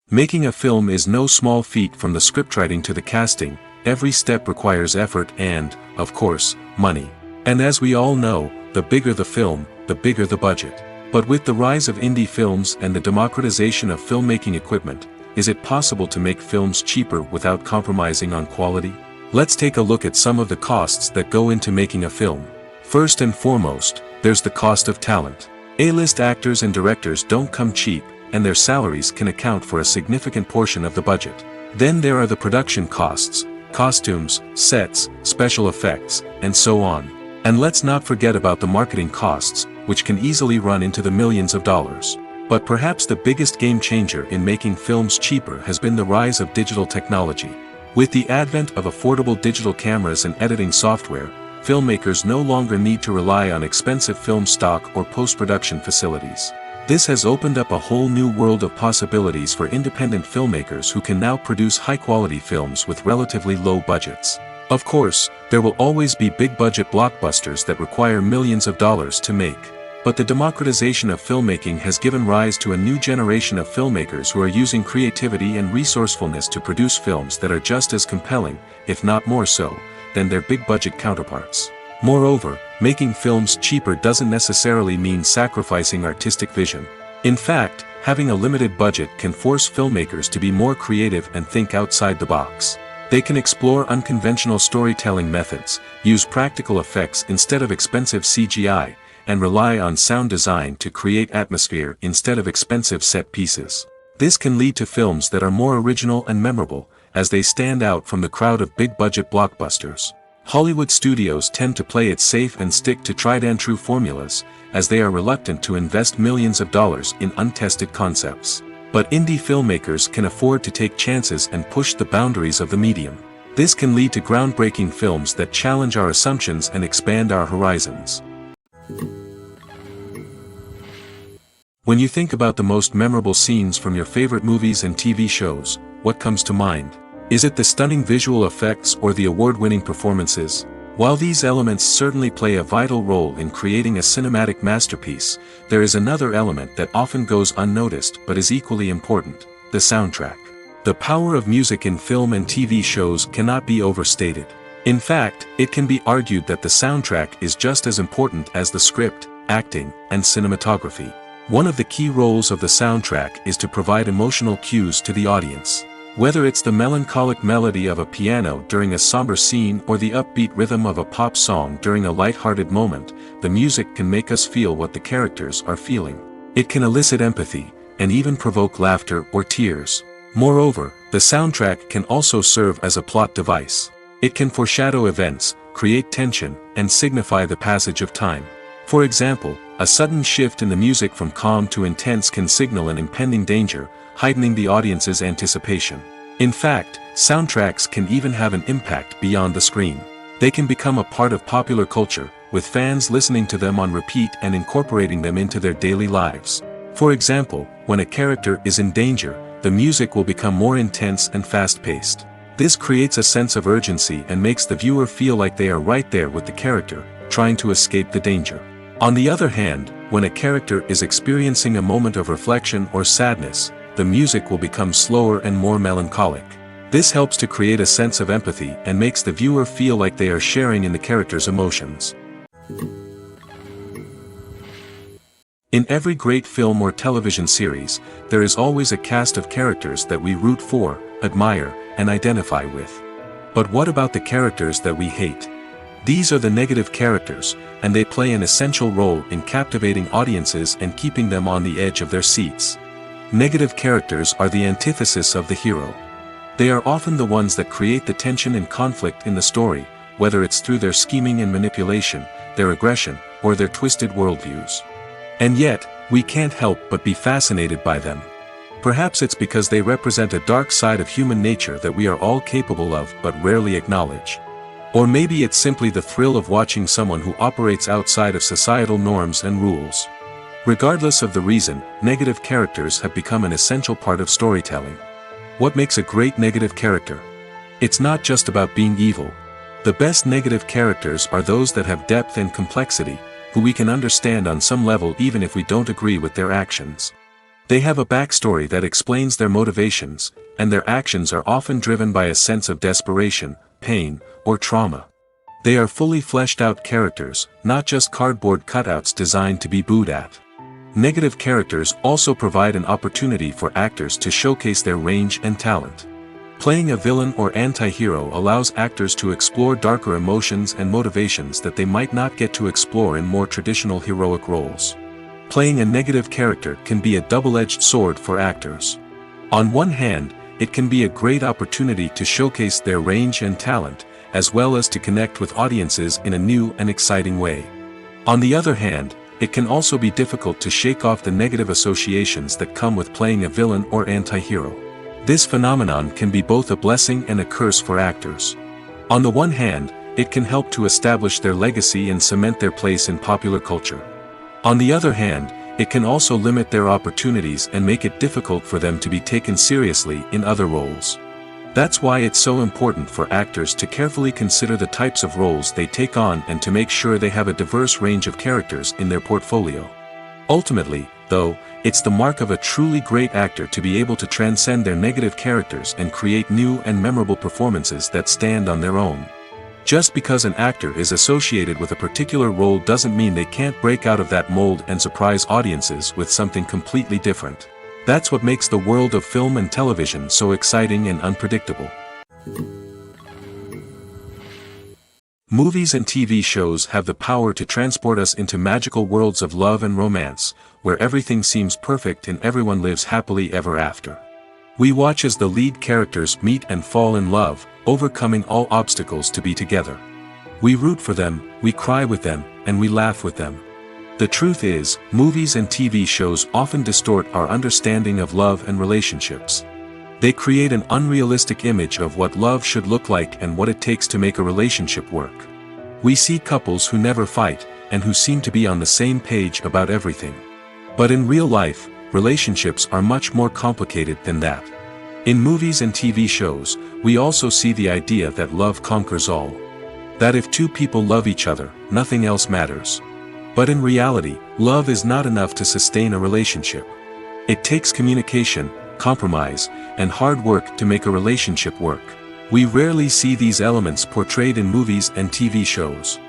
Making a film is no small feat. From the scriptwriting to the casting, every step requires effort and, of course, money. And as we all know, the bigger the film, the bigger the budget. But with the rise of indie films and the democratization of filmmaking equipment, is it possible to make films cheaper without compromising on quality? Let's take a look at some of the costs that go into making a film. First and foremost, there's the cost of talent. A-list actors and directors don't come cheap, and their salaries can account for a significant portion of the budget. Then there are the production costs, costumes, sets, special effects, and so on. And let's not forget about the marketing costs, which can easily run into the millions of dollars. But perhaps the biggest game changer in making films cheaper has been the rise of digital technology. With the advent of affordable digital cameras and editing software, filmmakers no longer need to rely on expensive film stock or post-production facilities. This has opened up a whole new world of possibilities for independent filmmakers who can now produce high-quality films with relatively low budgets. Of course, there will always be big-budget blockbusters that require millions of dollars to make. But the democratization of filmmaking has given rise to a new generation of filmmakers who are using creativity and resourcefulness to produce films that are just as compelling, if not more so, than their big-budget counterparts. Moreover, making films cheaper doesn't necessarily mean sacrificing artistic vision. In fact, having a limited budget can force filmmakers to be more creative and think outside the box. They can explore unconventional storytelling methods, use practical effects instead of expensive CGI, and rely on sound design to create atmosphere instead of expensive set pieces. This can lead to films that are more original and memorable, as they stand out from the crowd of big-budget blockbusters. Hollywood studios tend to play it safe and stick to tried-and-true formulas, as they are reluctant to invest millions of dollars in untested concepts. But indie filmmakers can afford to take chances and push the boundaries of the medium. This can lead to groundbreaking films that challenge our assumptions and expand our horizons. When you think about the most memorable scenes from your favorite movies and TV shows, what comes to mind? Is it the stunning visual effects or the award-winning performances? While these elements certainly play a vital role in creating a cinematic masterpiece, there is another element that often goes unnoticed but is equally important: the soundtrack. The power of music in film and TV shows cannot be overstated. In fact, it can be argued that the soundtrack is just as important as the script, acting, and cinematography. One of the key roles of the soundtrack is to provide emotional cues to the audience. Whether it's the melancholic melody of a piano during a somber scene or the upbeat rhythm of a pop song during a light-hearted moment, the music can make us feel what the characters are feeling. It can elicit empathy, and even provoke laughter or tears. Moreover, the soundtrack can also serve as a plot device. It can foreshadow events, create tension, and signify the passage of time. For example, a sudden shift in the music from calm to intense can signal an impending danger, heightening the audience's anticipation. In fact, soundtracks can even have an impact beyond the screen. They can become a part of popular culture, with fans listening to them on repeat and incorporating them into their daily lives. For example, when a character is in danger, the music will become more intense and fast-paced. This creates a sense of urgency and makes the viewer feel like they are right there with the character, trying to escape the danger. On the other hand, when a character is experiencing a moment of reflection or sadness, the music will become slower and more melancholic. This helps to create a sense of empathy and makes the viewer feel like they are sharing in the character's emotions. In every great film or television series, there is always a cast of characters that we root for, admire, and identify with. But what about the characters that we hate? These are the negative characters, and they play an essential role in captivating audiences and keeping them on the edge of their seats. Negative characters are the antithesis of the hero. They are often the ones that create the tension and conflict in the story, whether it's through their scheming and manipulation, their aggression, or their twisted worldviews. And yet, we can't help but be fascinated by them. Perhaps it's because they represent a dark side of human nature that we are all capable of but rarely acknowledge. Or maybe it's simply the thrill of watching someone who operates outside of societal norms and rules. Regardless of the reason, negative characters have become an essential part of storytelling. What makes a great negative character? It's not just about being evil. The best negative characters are those that have depth and complexity, who we can understand on some level even if we don't agree with their actions. They have a backstory that explains their motivations, and their actions are often driven by a sense of desperation, pain, or trauma. They are fully fleshed out characters, not just cardboard cutouts designed to be booed at. Negative characters also provide an opportunity for actors to showcase their range and talent. Playing a villain or anti-hero allows actors to explore darker emotions and motivations that they might not get to explore in more traditional heroic roles. Playing a negative character can be a double-edged sword for actors. On one hand, it can be a great opportunity to showcase their range and talent, as well as to connect with audiences in a new and exciting way. On the other hand, it can also be difficult to shake off the negative associations that come with playing a villain or anti-hero. This phenomenon can be both a blessing and a curse for actors. On the one hand, it can help to establish their legacy and cement their place in popular culture. On the other hand, it can also limit their opportunities and make it difficult for them to be taken seriously in other roles. That's why it's so important for actors to carefully consider the types of roles they take on and to make sure they have a diverse range of characters in their portfolio. Ultimately, though, it's the mark of a truly great actor to be able to transcend their negative characters and create new and memorable performances that stand on their own. Just because an actor is associated with a particular role doesn't mean they can't break out of that mold and surprise audiences with something completely different. That's what makes the world of film and television so exciting and unpredictable. Movies and TV shows have the power to transport us into magical worlds of love and romance, where everything seems perfect and everyone lives happily ever after. We watch as the lead characters meet and fall in love, overcoming all obstacles to be together. We root for them, we cry with them, and we laugh with them. The truth is, movies and TV shows often distort our understanding of love and relationships. They create an unrealistic image of what love should look like and what it takes to make a relationship work. We see couples who never fight, and who seem to be on the same page about everything. But in real life, relationships are much more complicated than that. In movies and TV shows, we also see the idea that love conquers all. That if two people love each other, nothing else matters. But in reality, love is not enough to sustain a relationship. It takes communication, compromise, and hard work to make a relationship work. We rarely see these elements portrayed in movies and TV shows.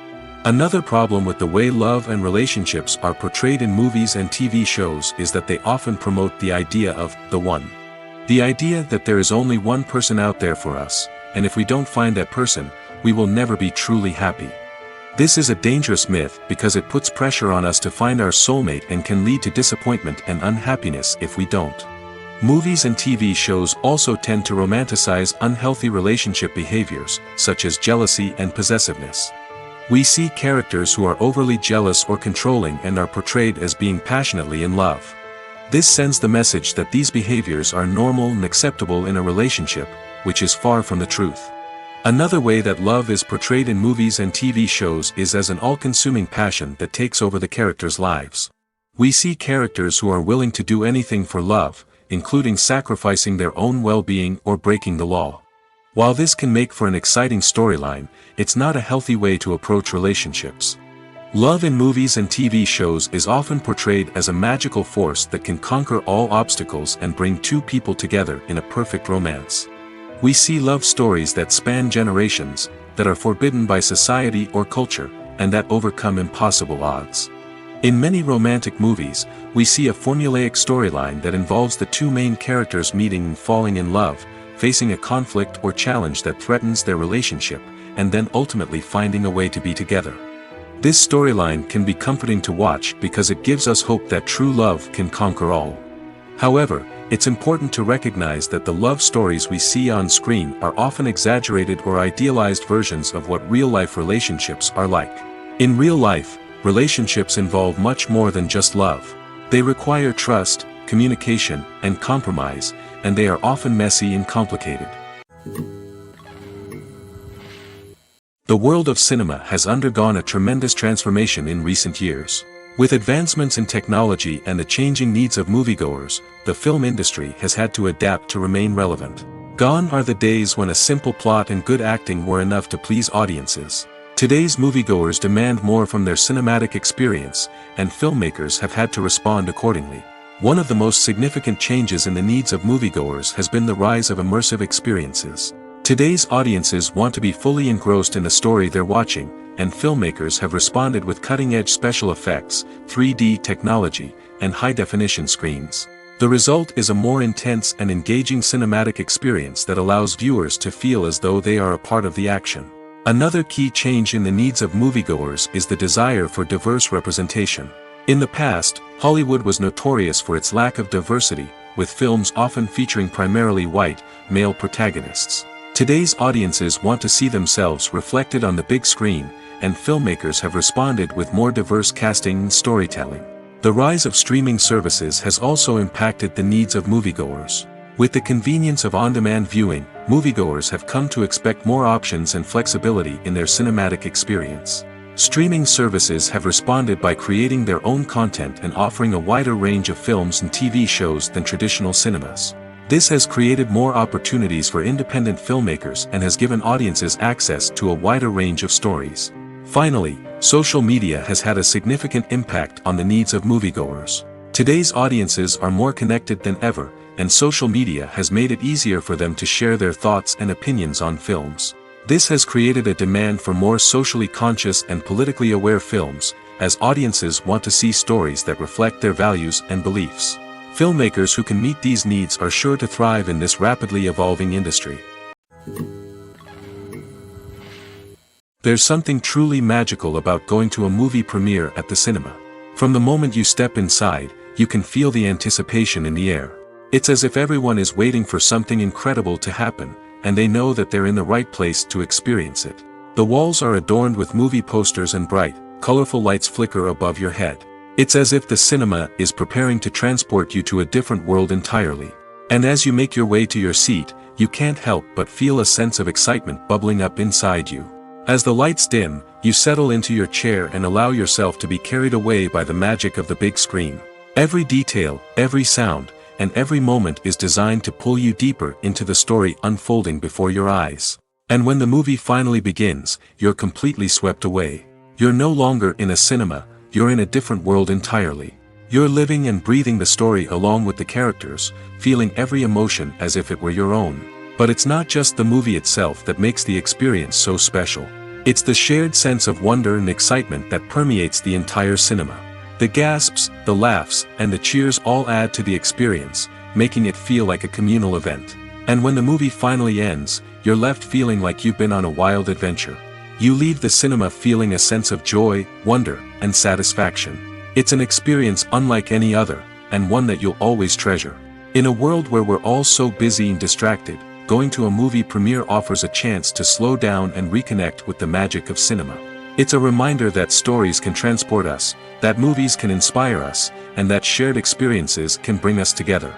Another problem with the way love and relationships are portrayed in movies and TV shows is that they often promote the idea of the one. The idea that there is only one person out there for us, and if we don't find that person, we will never be truly happy. This is a dangerous myth because it puts pressure on us to find our soulmate and can lead to disappointment and unhappiness if we don't. Movies and TV shows also tend to romanticize unhealthy relationship behaviors, such as jealousy and possessiveness. We see characters who are overly jealous or controlling and are portrayed as being passionately in love. This sends the message that these behaviors are normal and acceptable in a relationship, which is far from the truth. Another way that love is portrayed in movies and TV shows is as an all-consuming passion that takes over the characters' lives. We see characters who are willing to do anything for love, including sacrificing their own well-being or breaking the law. While this can make for an exciting storyline, it's not a healthy way to approach relationships. Love in movies and TV shows is often portrayed as a magical force that can conquer all obstacles and bring two people together in a perfect romance. We see love stories that span generations, that are forbidden by society or culture, and that overcome impossible odds. In many romantic movies, we see a formulaic storyline that involves the two main characters meeting and falling in love, facing a conflict or challenge that threatens their relationship, and then ultimately finding a way to be together. This storyline can be comforting to watch because it gives us hope that true love can conquer all. However, it's important to recognize that the love stories we see on screen are often exaggerated or idealized versions of what real-life relationships are like. In real life, relationships involve much more than just love. They require trust, communication, and compromise, and they are often messy and complicated. The world of cinema has undergone a tremendous transformation in recent years. With advancements in technology and the changing needs of moviegoers, the film industry has had to adapt to remain relevant. Gone are the days when a simple plot and good acting were enough to please audiences. Today's moviegoers demand more from their cinematic experience, and filmmakers have had to respond accordingly. One of the most significant changes in the needs of moviegoers has been the rise of immersive experiences. Today's audiences want to be fully engrossed in the story they're watching, and filmmakers have responded with cutting-edge special effects, 3D technology, and high-definition screens. The result is a more intense and engaging cinematic experience that allows viewers to feel as though they are a part of the action. Another key change in the needs of moviegoers is the desire for diverse representation. In the past, Hollywood was notorious for its lack of diversity, with films often featuring primarily white, male protagonists. Today's audiences want to see themselves reflected on the big screen, and filmmakers have responded with more diverse casting and storytelling. The rise of streaming services has also impacted the needs of moviegoers. With the convenience of on-demand viewing, moviegoers have come to expect more options and flexibility in their cinematic experience. Streaming services have responded by creating their own content and offering a wider range of films and TV shows than traditional cinemas. This has created more opportunities for independent filmmakers and has given audiences access to a wider range of stories. Finally, social media has had a significant impact on the needs of moviegoers. Today's audiences are more connected than ever, and social media has made it easier for them to share their thoughts and opinions on films. This has created a demand for more socially conscious and politically aware films, as audiences want to see stories that reflect their values and beliefs. Filmmakers who can meet these needs are sure to thrive in this rapidly evolving industry. There's something truly magical about going to a movie premiere at the cinema. From the moment you step inside, you can feel the anticipation in the air. It's as if everyone is waiting for something incredible to happen, and they know that they're in the right place to experience it. The walls are adorned with movie posters and bright, colorful lights flicker above your head. It's as if the cinema is preparing to transport you to a different world entirely. And as you make your way to your seat, you can't help but feel a sense of excitement bubbling up inside you. As the lights dim, you settle into your chair and allow yourself to be carried away by the magic of the big screen. Every detail, every sound, and every moment is designed to pull you deeper into the story unfolding before your eyes. And when the movie finally begins, you're completely swept away. You're no longer in a cinema, you're in a different world entirely. You're living and breathing the story along with the characters, feeling every emotion as if it were your own. But it's not just the movie itself that makes the experience so special. It's the shared sense of wonder and excitement that permeates the entire cinema. The gasps, the laughs, and the cheers all add to the experience, making it feel like a communal event. And when the movie finally ends, you're left feeling like you've been on a wild adventure. You leave the cinema feeling a sense of joy, wonder, and satisfaction. It's an experience unlike any other, and one that you'll always treasure. In a world where we're all so busy and distracted, going to a movie premiere offers a chance to slow down and reconnect with the magic of cinema. It's a reminder that stories can transport us, that movies can inspire us, and that shared experiences can bring us together.